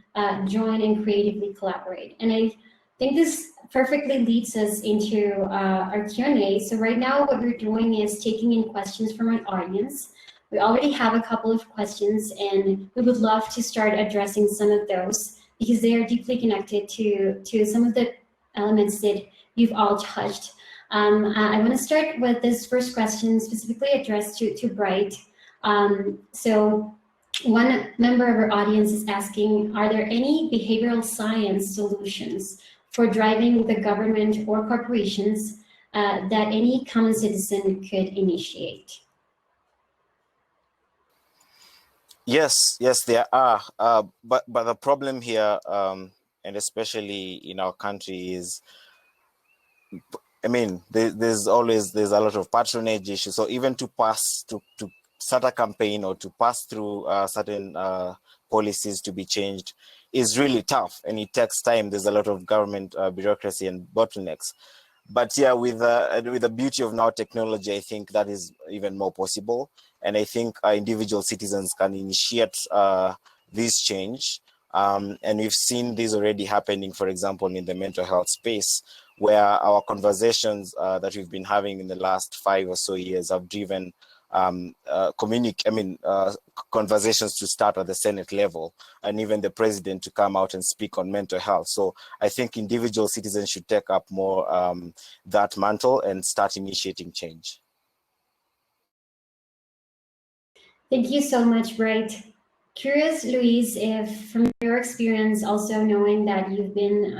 join and creatively collaborate. And I think this perfectly leads us into our Q&A. So right now what we're doing is taking in questions from our audience. We already have a couple of questions, and we would love to start addressing some of those because they are deeply connected to some of the elements that you've all touched. I want to start with this first question specifically addressed to Bright. So one member of our audience is asking, are there any behavioral science solutions for driving the government or corporations that any common citizen could initiate? Yes, there are. But the problem here, and especially in our country, is, I mean, there's a lot of patronage issues. So even to start a campaign or to pass through certain policies to be changed is really tough, and it takes time. There's a lot of government bureaucracy and bottlenecks. But yeah, with the beauty of now technology, I think that is even more possible. And I think individual citizens can initiate this change. And we've seen this already happening, for example, in the mental health space, where our conversations that we've been having in the last 5 or so years have driven conversations to start at the Senate level, and even the president to come out and speak on mental health. So I think individual citizens should take up more that mantle and start initiating change. Thank you so much, Bright. Curious, Luis, if from your experience, also knowing that you've been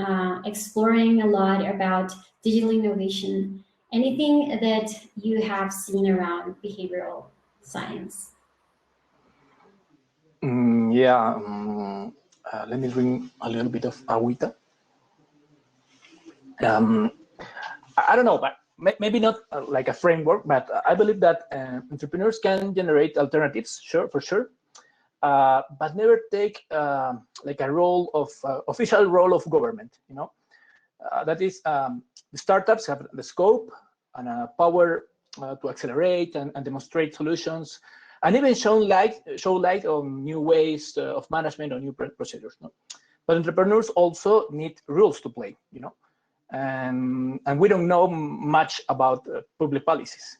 exploring a lot about digital innovation, anything that you have seen around behavioral science? Let me drink a little bit of agüita. I don't know, but maybe not like a framework, but I believe that entrepreneurs can generate alternatives, for sure, but never take like a role of official role of government. That is, the startups have the scope and power to accelerate and demonstrate solutions, and even show light on new ways of management or new procedures. But entrepreneurs also need rules to play. And we don't know much about public policies,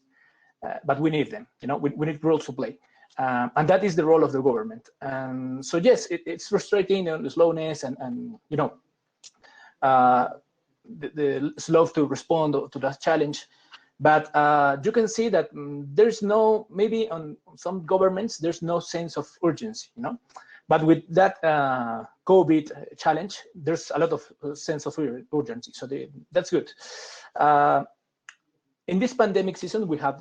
but we need them. We need rules to play, and that is the role of the government. And so yes, it's frustrating, the slowness and the slow to respond to that challenge. But you can see that there's no, maybe on some governments, there's no sense of urgency, But with that COVID challenge, there's a lot of sense of urgency. So that's good. In this pandemic season, we have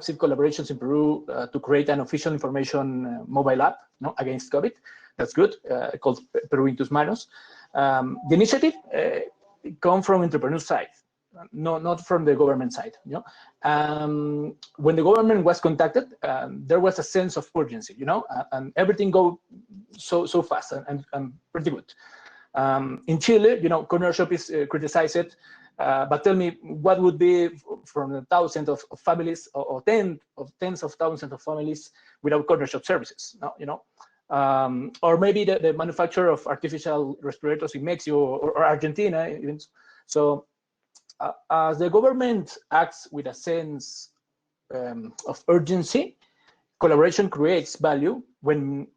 seen collaborations in Peru to create an official information mobile app against COVID. That's good, called Peru en tus manos. The initiative comes from entrepreneur side. No, not from the government side. When the government was contacted, there was a sense of urgency, and everything go so fast and pretty good. In Chile, corner shop is criticized, but tell me, what would be from the thousands of families or tens of thousands of families without corner shop services? Or maybe the manufacture of artificial respirators in Mexico or Argentina, even so. As the government acts with a sense of urgency, collaboration creates value when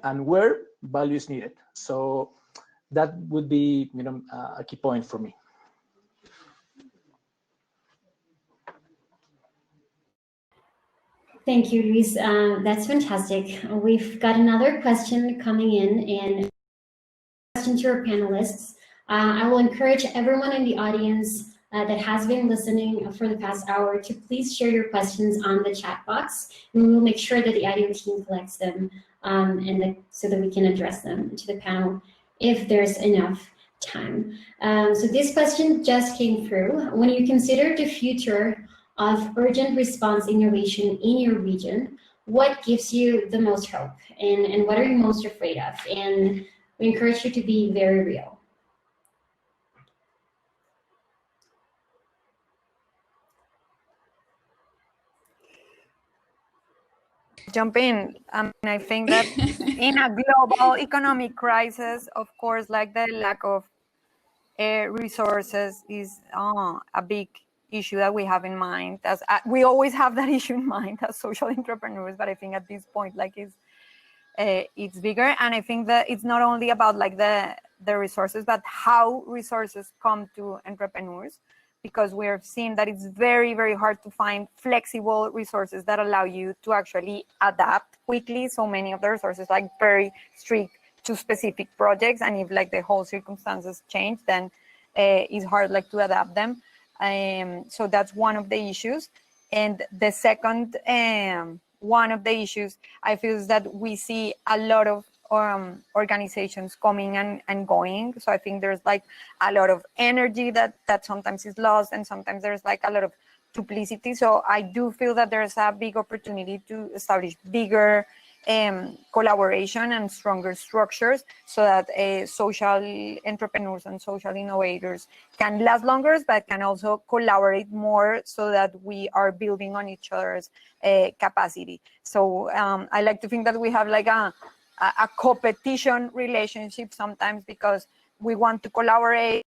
and where value is needed. So that would be, a key point for me. Thank you, Luis. That's fantastic. We've got another question coming in, and question to our panelists. I will encourage everyone in the audience that has been listening for the past hour to please share your questions on the chat box, and we will make sure that the IDEO team collects them so that we can address them to the panel if there's enough time. So this question just came through. When you consider the future of urgent response innovation in your region, what gives you the most hope, and what are you most afraid of? And we encourage you to be very real. Jump in. I think that in a global economic crisis, of course, like the lack of resources is a big issue that we have in mind. As we always have that issue in mind as social entrepreneurs, but I think at this point, it's bigger. And I think that it's not only about the resources, but how resources come to entrepreneurs, because we're seeing that it's very, very hard to find flexible resources that allow you to actually adapt quickly. So many of the resources very strict to specific projects, and if the whole circumstances change, then it's hard to adapt them. So that's one of the issues. And the second one of the issues I feel is that we see a lot of organizations coming and going. So I think there's a lot of energy that sometimes is lost, and sometimes there's a lot of duplicity. So I do feel that there's a big opportunity to establish bigger collaboration and stronger structures, so that social entrepreneurs and social innovators can last longer, but can also collaborate more, so that we are building on each other's capacity. So I like to think that we have a competition relationship sometimes, because we want to collaborate.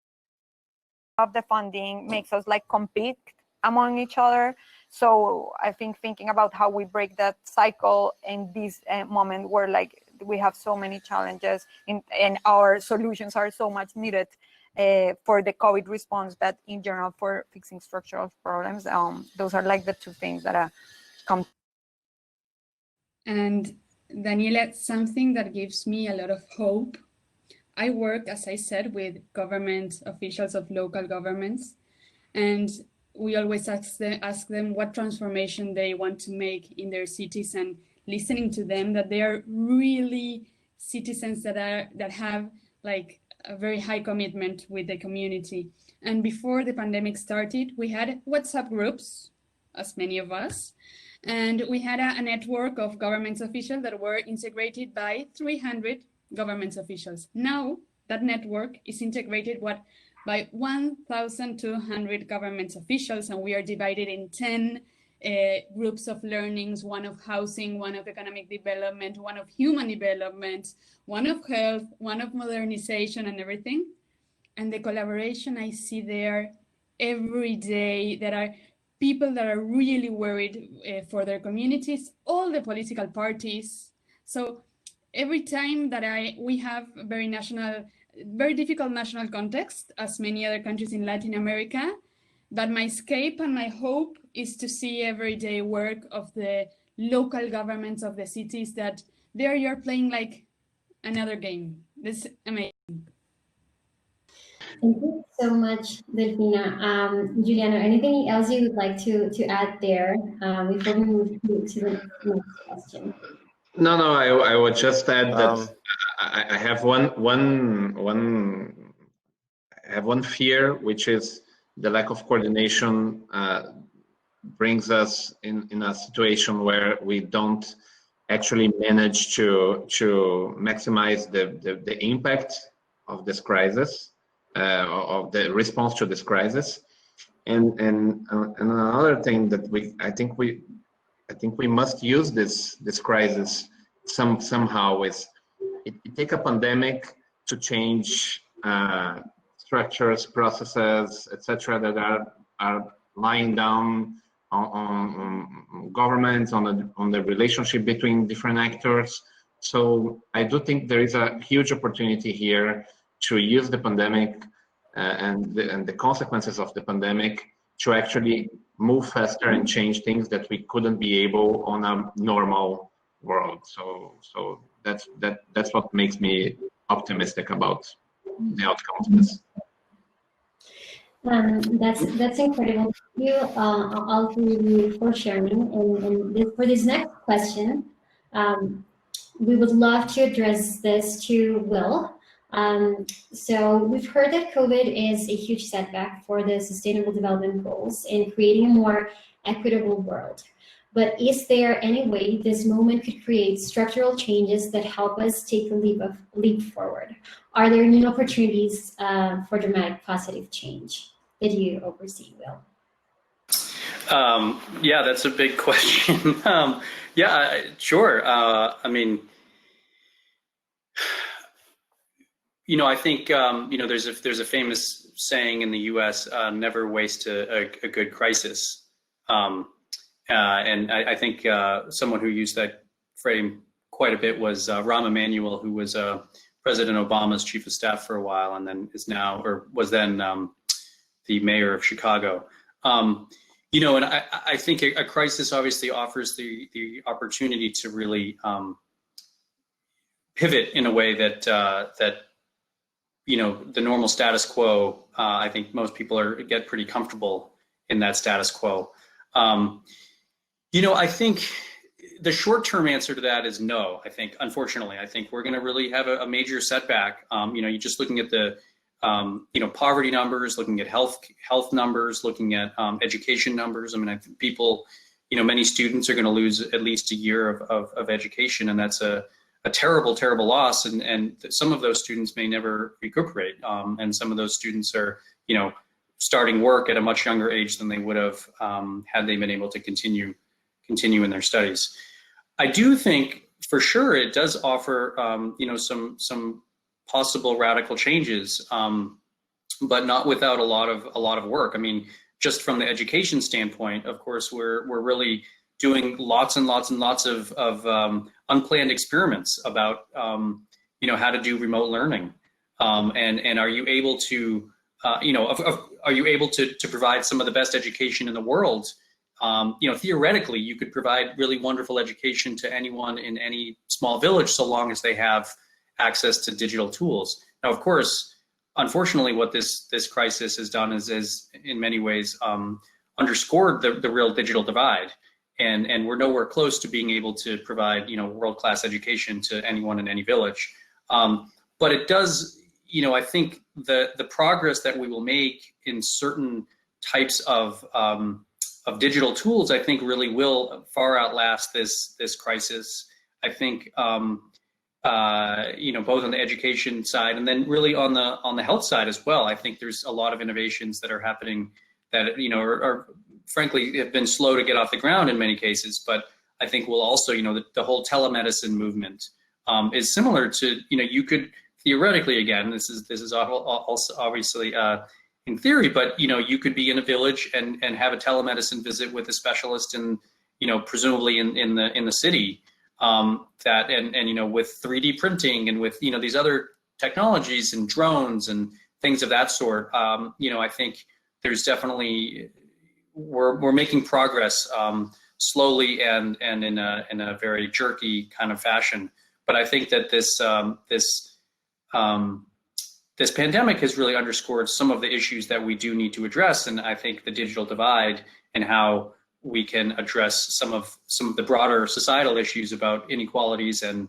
Of the funding makes us compete among each other. So I think thinking about how we break that cycle in this moment where like we have so many challenges and our solutions are so much needed for the COVID response, but in general for fixing structural problems. Those are like the two things that come. And Daniela, something that gives me a lot of hope. I work, as I said, with government officials of local governments, and we always ask them what transformation they want to make in their cities, and listening to them, that they are really citizens that have like a very high commitment with the community. And before the pandemic started, we had WhatsApp groups, as many of us, and we had a network of government officials that were integrated by 300 government officials. Now that network is integrated by 1,200 government officials, and we are divided in 10 groups of learnings, one of housing, one of economic development, one of human development, one of health, one of modernization and everything. And the collaboration I see there every day, that are people that are really worried for their communities, all the political parties. So every time that we have a very difficult national context, as many other countries in Latin America, but my escape and my hope is to see everyday work of the local governments of the cities, that there you're playing like another game. This is amazing. Thank you so much, Delfina. Juliano, anything else you would like to add there before we move to the next question? No, I would just add that I have one fear, which is the lack of coordination brings us in a situation where we don't actually manage to maximize the impact of this crisis, of the response to this crisis. And another thing that I think we must use this crisis somehow is it take a pandemic to change structures, processes, etc., that are lying down on governments, on the relationship between different actors. So I do think there is a huge opportunity here to use the pandemic and the consequences of the pandemic to actually move faster and change things that we couldn't be able on a normal world. So that's what makes me optimistic about the outcome of this. That's incredible. Thank you all for you for sharing. And for this next question, we would love to address this to Will. So we've heard that COVID is a huge setback for the Sustainable Development Goals in creating a more equitable world. But is there any way this moment could create structural changes that help us take a leap forward? Are there new opportunities for dramatic positive change that you oversee, Will? Yeah, that's a big question. Yeah, sure. I mean, I think there's a famous saying in the U.S. Never waste a good crisis. And I think someone who used that frame quite a bit was Rahm Emanuel, who was President Obama's chief of staff for a while, and then was then the mayor of Chicago. And I think a crisis obviously offers the opportunity to really pivot in a way that the normal status quo. I think most people get pretty comfortable in that status quo. I think the short-term answer to that is no. I think, unfortunately, we're going to really have a major setback. You're just looking at the, poverty numbers, looking at health numbers, looking at education numbers. I mean, I think people, many students are going to lose at least a year of education, and that's a terrible, terrible loss. And some of those students may never recuperate. And some of those students are, starting work at a much younger age than they would have had they been able to continue in their studies. I do think for sure it does offer some possible radical changes, but not without a lot of work. I mean, just from the education standpoint, of course, we're really doing lots and lots and lots of unplanned experiments about how to do remote learning, and are you able to are you able to provide some of the best education in the world? Theoretically, you could provide really wonderful education to anyone in any small village, so long as they have access to digital tools. Now, of course, unfortunately, what this crisis has done is in many ways underscored the real digital divide, and we're nowhere close to being able to provide world-class education to anyone in any village. But it does, I think the progress that we will make in certain types of digital tools, I think, really will far outlast this crisis. I think both on the education side and then really on the health side as well. I think there's a lot of innovations that are happening that are frankly have been slow to get off the ground in many cases. But I think will also the whole telemedicine movement is similar to you could theoretically, again, this is also obviously in theory, but you could be in a village and have a telemedicine visit with a specialist in presumably in the city. That and with 3D printing and with these other technologies and drones and things of that sort, I think there's definitely we're making progress slowly and in a very jerky kind of fashion. But I think that this pandemic has really underscored some of the issues that we do need to address, and I think the digital divide and how we can address some of the broader societal issues about inequalities and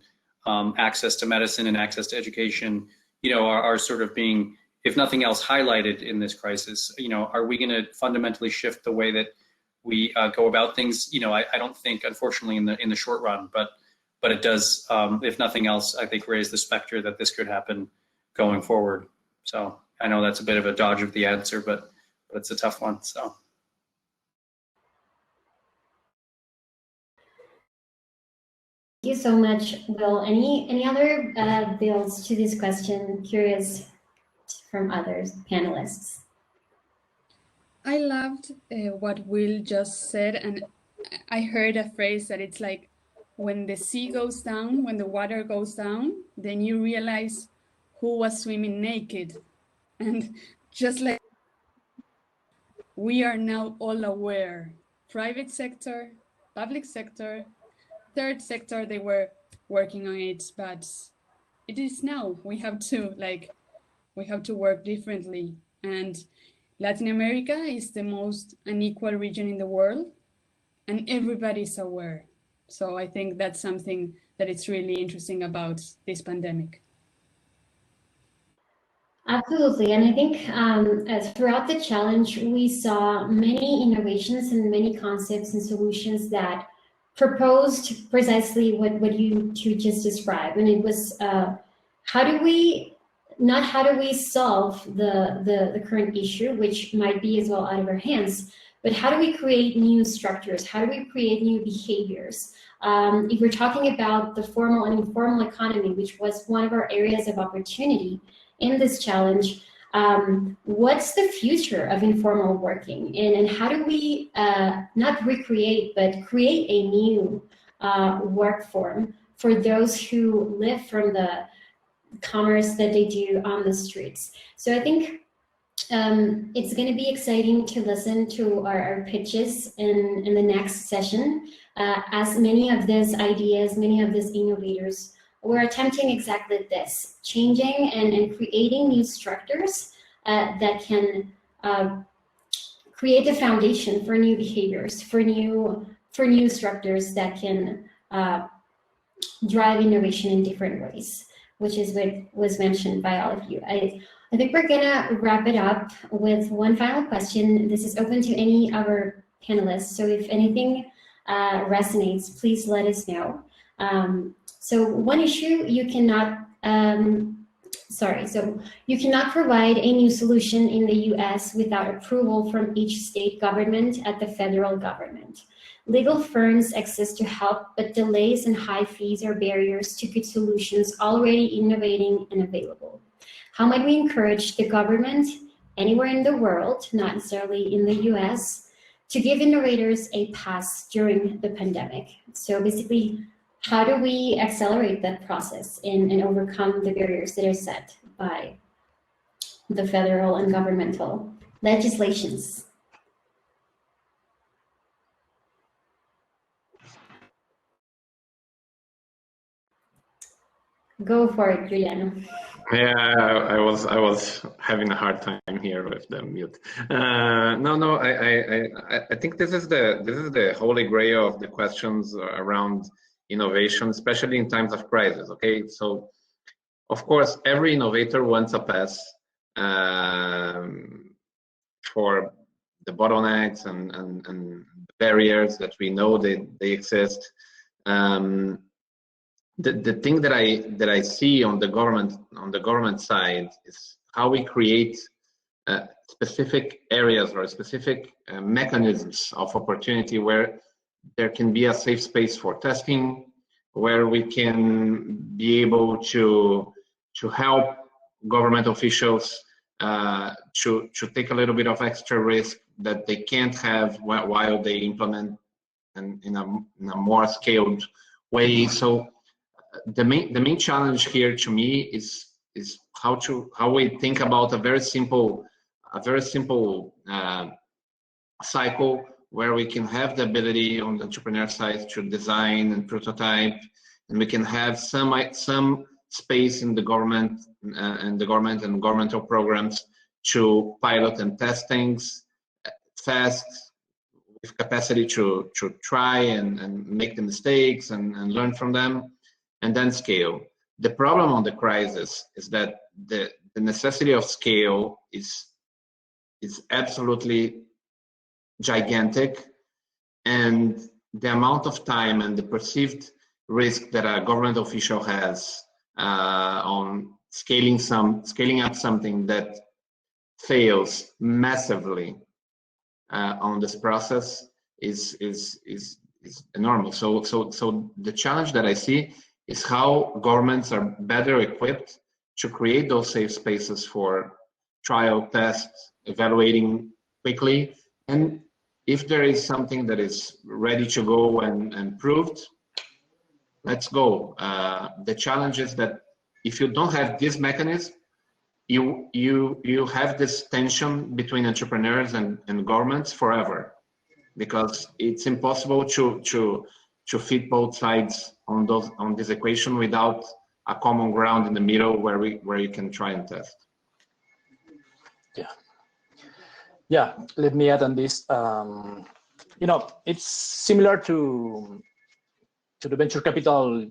access to medicine and access to education, are sort of being, if nothing else, highlighted in this crisis. Are we going to fundamentally shift the way that we go about things? I don't think, unfortunately, in the short run, but it does, if nothing else, I think raise the specter that this could happen going forward. So I know that's a bit of a dodge of the answer, but it's a tough one. So. Thank you so much, Will. Any other builds to this question? Curious from others panelists. I loved what Will just said, and I heard a phrase that it's like, when the sea goes down, when the water goes down, then you realize who was swimming naked. And just like we are now all aware, private sector, public sector, third sector, they were working on it, but it is now. We have to work differently. And Latin America is the most unequal region in the world, and everybody's aware. So I think that's something that it's really interesting about this pandemic. Absolutely, and I think throughout the challenge, we saw many innovations and many concepts and solutions that proposed precisely what you two just described. And it was how do we solve the current issue, which might be as well out of our hands, but how do we create new structures? How do we create new behaviors? If we're talking about the formal and informal economy, which was one of our areas of opportunity in this challenge, what's the future of informal working? And how do we not recreate, but create a new work form for those who live from the commerce that they do on the streets? So I think it's going to be exciting to listen to our pitches in the next session, as many of these ideas, many of these innovators were attempting exactly this, changing and creating new structures that can create a foundation for new behaviors, for new structures that can drive innovation in different ways, which is what was mentioned by all of you. I think we're gonna wrap it up with one final question. This is open to any of our panelists, so if anything resonates, please let us know. So one issue, you cannot provide a new solution in the US without approval from each state government at the federal government. Legal firms exist to help, but delays and high fees are barriers to good solutions already innovating and available. How might we encourage the government anywhere in the world, not necessarily in the US, to give innovators a pass during the pandemic. So basically, how do we accelerate that process and overcome the barriers that are set by the federal and governmental legislations? Go for it, Juliano. Yeah, I was having a hard time here with the mute. No, I think this is the holy grail of the questions around innovation, especially in times of crisis. Okay, so of course every innovator wants a pass for the bottlenecks and barriers that we know they exist. The thing that I see on the government side is how we create specific areas or specific mechanisms of opportunity where there can be a safe space for testing, where we can be able to help government officials to take a little bit of extra risk that they can't have while they implement in a more scaled way. So the main challenge here to me is how we think about a very simple cycle where we can have the ability on the entrepreneur side to design and prototype, and we can have some space in the government and governmental programs to pilot and test things fast, with capacity to try and make the mistakes and learn from them, and then scale. The problem on the crisis is that the necessity of scale is absolutely gigantic, and the amount of time and the perceived risk that a government official has on scaling up something that fails massively on this process is enormous. So the challenge that I see is how governments are better equipped to create those safe spaces for trial, tests, evaluating quickly, and if there is something that is ready to go and proved, let's go. The challenge is that if you don't have this mechanism, you have this tension between entrepreneurs and governments forever, because it's impossible to fit both sides on this equation without a common ground in the middle where you can try and test. Yeah. Let me add on this. It's similar to the venture capital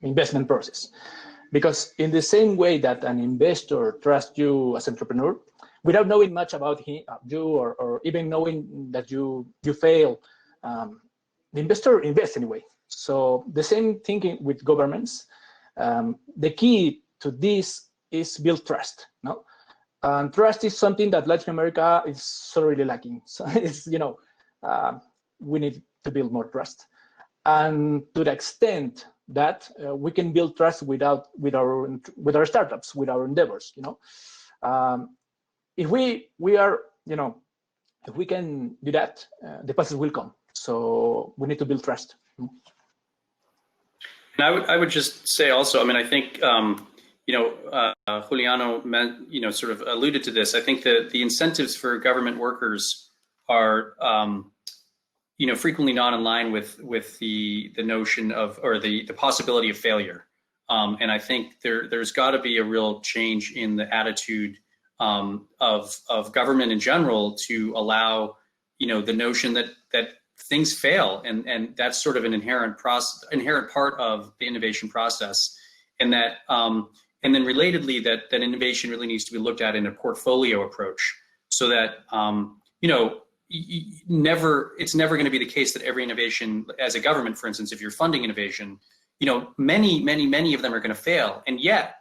investment process, because in the same way that an investor trusts you as an entrepreneur, without knowing much about you or even knowing that you fail, the investor invests anyway. So the same thinking with governments. The key to this is build trust. No, and trust is something that Latin America is so really lacking. So it's we need to build more trust, and to the extent that we can build trust with our startups, with our endeavors. If we are, if we can do that, the passes will come. So we need to build trust. And I would just say also, I think Juliano sort of alluded to this. I think that the incentives for government workers are frequently not in line with the notion of, or the possibility of failure. And I think there's got to be a real change in the attitude of government in general to allow the notion that things fail, and that's sort of an inherent part of the innovation process, and that and then relatedly that innovation really needs to be looked at in a portfolio approach, so that it's never going to be the case that every innovation, as a government, for instance, if you're funding innovation, many of them are going to fail, and yet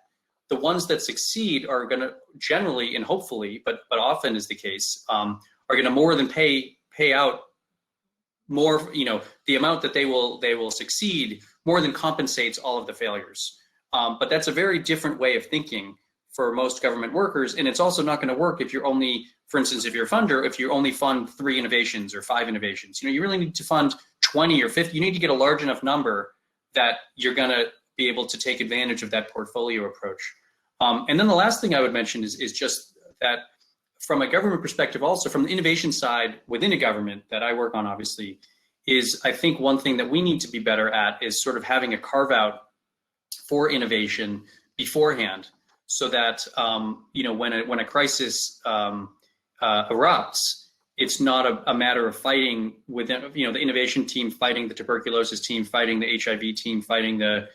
the ones that succeed are going to generally and hopefully, but often is the case, are going to more than pay out more. The amount that they will succeed more than compensates all of the failures. But that's a very different way of thinking for most government workers, and it's also not going to work if you're only, for instance, if you're a funder, if you only fund 3 innovations or 5 innovations. You really need to fund 20 or 50. You need to get a large enough number that you're going to be able to take advantage of that portfolio approach. And then the last thing I would mention is just that from a government perspective, also from the innovation side within a government that I work on, obviously, is I think one thing that we need to be better at is sort of having a carve out for innovation beforehand, so that when a crisis erupts, it's not a matter of fighting within, the innovation team fighting the tuberculosis team, fighting the HIV team, fighting the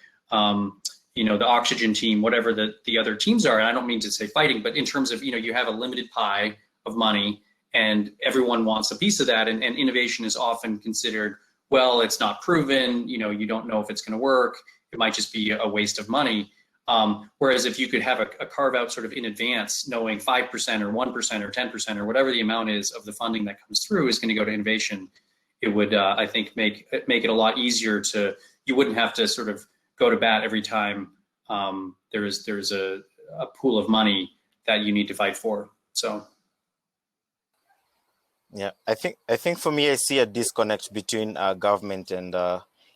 the oxygen team, whatever the other teams are. And I don't mean to say fighting, but in terms of you have a limited pie of money and everyone wants a piece of that, and innovation is often considered, well, it's not proven, you don't know if it's going to work, it might just be a waste of money. Whereas if you could have a carve out sort of in advance, knowing 5% or 1% or 10% or whatever the amount is of the funding that comes through is going to go to innovation, it would, I think, make it a lot easier you wouldn't have to sort of go to bat every time there's a pool of money that you need to fight for. So. Yeah, I think for me, I see a disconnect between government and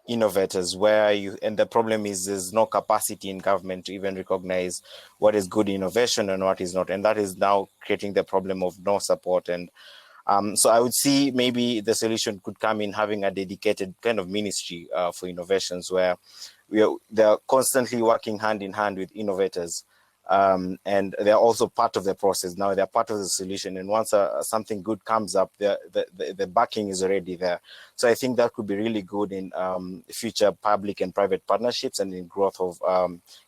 innovators, and the problem is there's no capacity in government to even recognize what is good innovation and what is not, and that is now creating the problem of no support. And so I would see maybe the solution could come in having a dedicated kind of ministry for innovations, where they're constantly working hand in hand with innovators. And they're also part of the process. Now they're part of the solution. And once something good comes up, the backing is already there. So I think that could be really good in future public and private partnerships and in growth of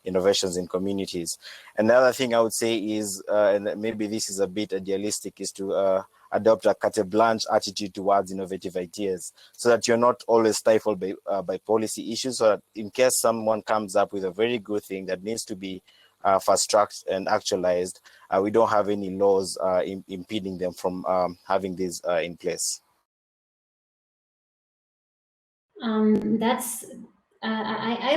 innovations in communities. And the other thing I would say is, and maybe this is a bit idealistic, is to adopt a carte blanche attitude towards innovative ideas, so that you're not always stifled by policy issues, so that in case someone comes up with a very good thing that needs to be fast-tracked and actualized, we don't have any laws impeding them from having this in place. I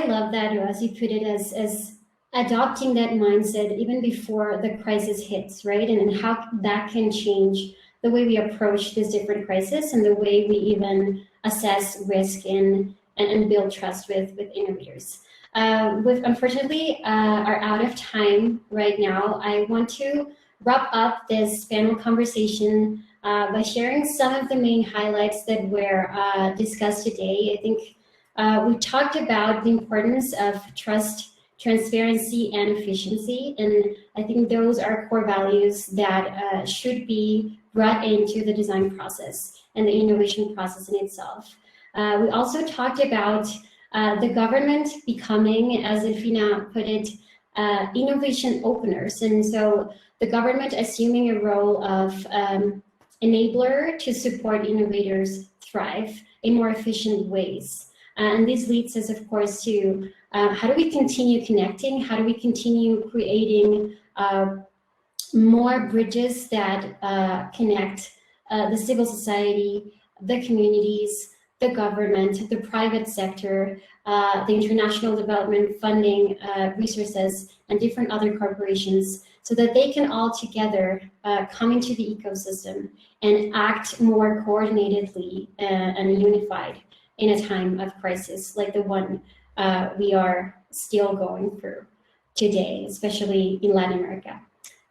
love that, as you put it, as adopting that mindset even before the crisis hits, right? And how that can change the way we approach this different crisis and the way we even assess risk and build trust with innovators. Unfortunately, are out of time right now. I want to wrap up this panel conversation by sharing some of the main highlights that were discussed today. I think we talked about the importance of trust, transparency, and efficiency, and I think those are core values that should be brought into the design process and the innovation process in itself. We also talked about the government becoming, as Delfina put it, innovation openers. And so the government assuming a role of enabler to support innovators thrive in more efficient ways. And this leads us, of course, to how do we continue connecting? How do we continue creating more bridges that connect the civil society, the communities, the government, the private sector, the international development funding resources, and different other corporations, so that they can all together come into the ecosystem and act more coordinatedly and unified in a time of crisis like the one we are still going through today, especially in Latin America.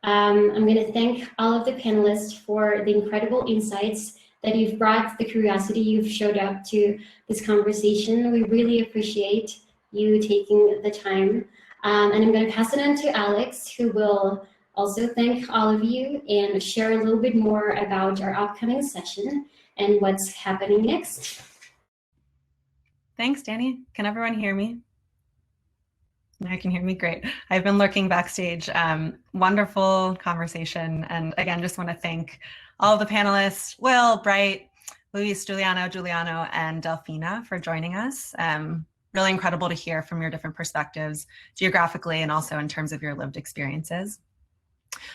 I'm going to thank all of the panelists for the incredible insights that you've brought, the curiosity you've showed up to this conversation. We really appreciate you taking the time. And I'm going to pass it on to Alex, who will also thank all of you and share a little bit more about our upcoming session and what's happening next. Thanks, Danny. Can everyone hear me? I can hear me, great. I've been lurking backstage. Wonderful conversation. And again, just want to thank all of the panelists, Will, Bright, Luis, Juliano, and Delfina for joining us. Really incredible to hear from your different perspectives, geographically and also in terms of your lived experiences.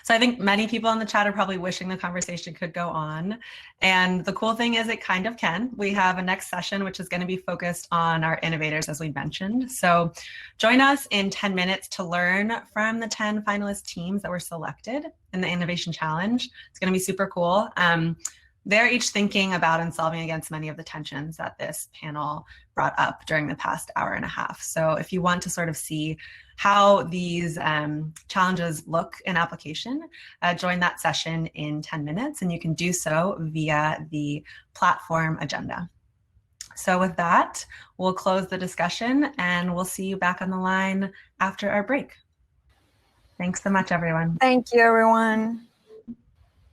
So I think many people in the chat are probably wishing the conversation could go on. And the cool thing is it kind of can. We have a next session, which is going to be focused on our innovators, as we mentioned. So join us in 10 minutes to learn from the 10 finalist teams that were selected in the Innovation Challenge. It's going to be super cool. They're each thinking about and solving against many of the tensions that this panel brought up during the past hour and a half. So if you want to sort of see how these challenges look in application, join that session in 10 minutes, and you can do so via the platform agenda. So with that, we'll close the discussion and we'll see you back on the line after our break. Thanks so much, everyone. Thank you, everyone.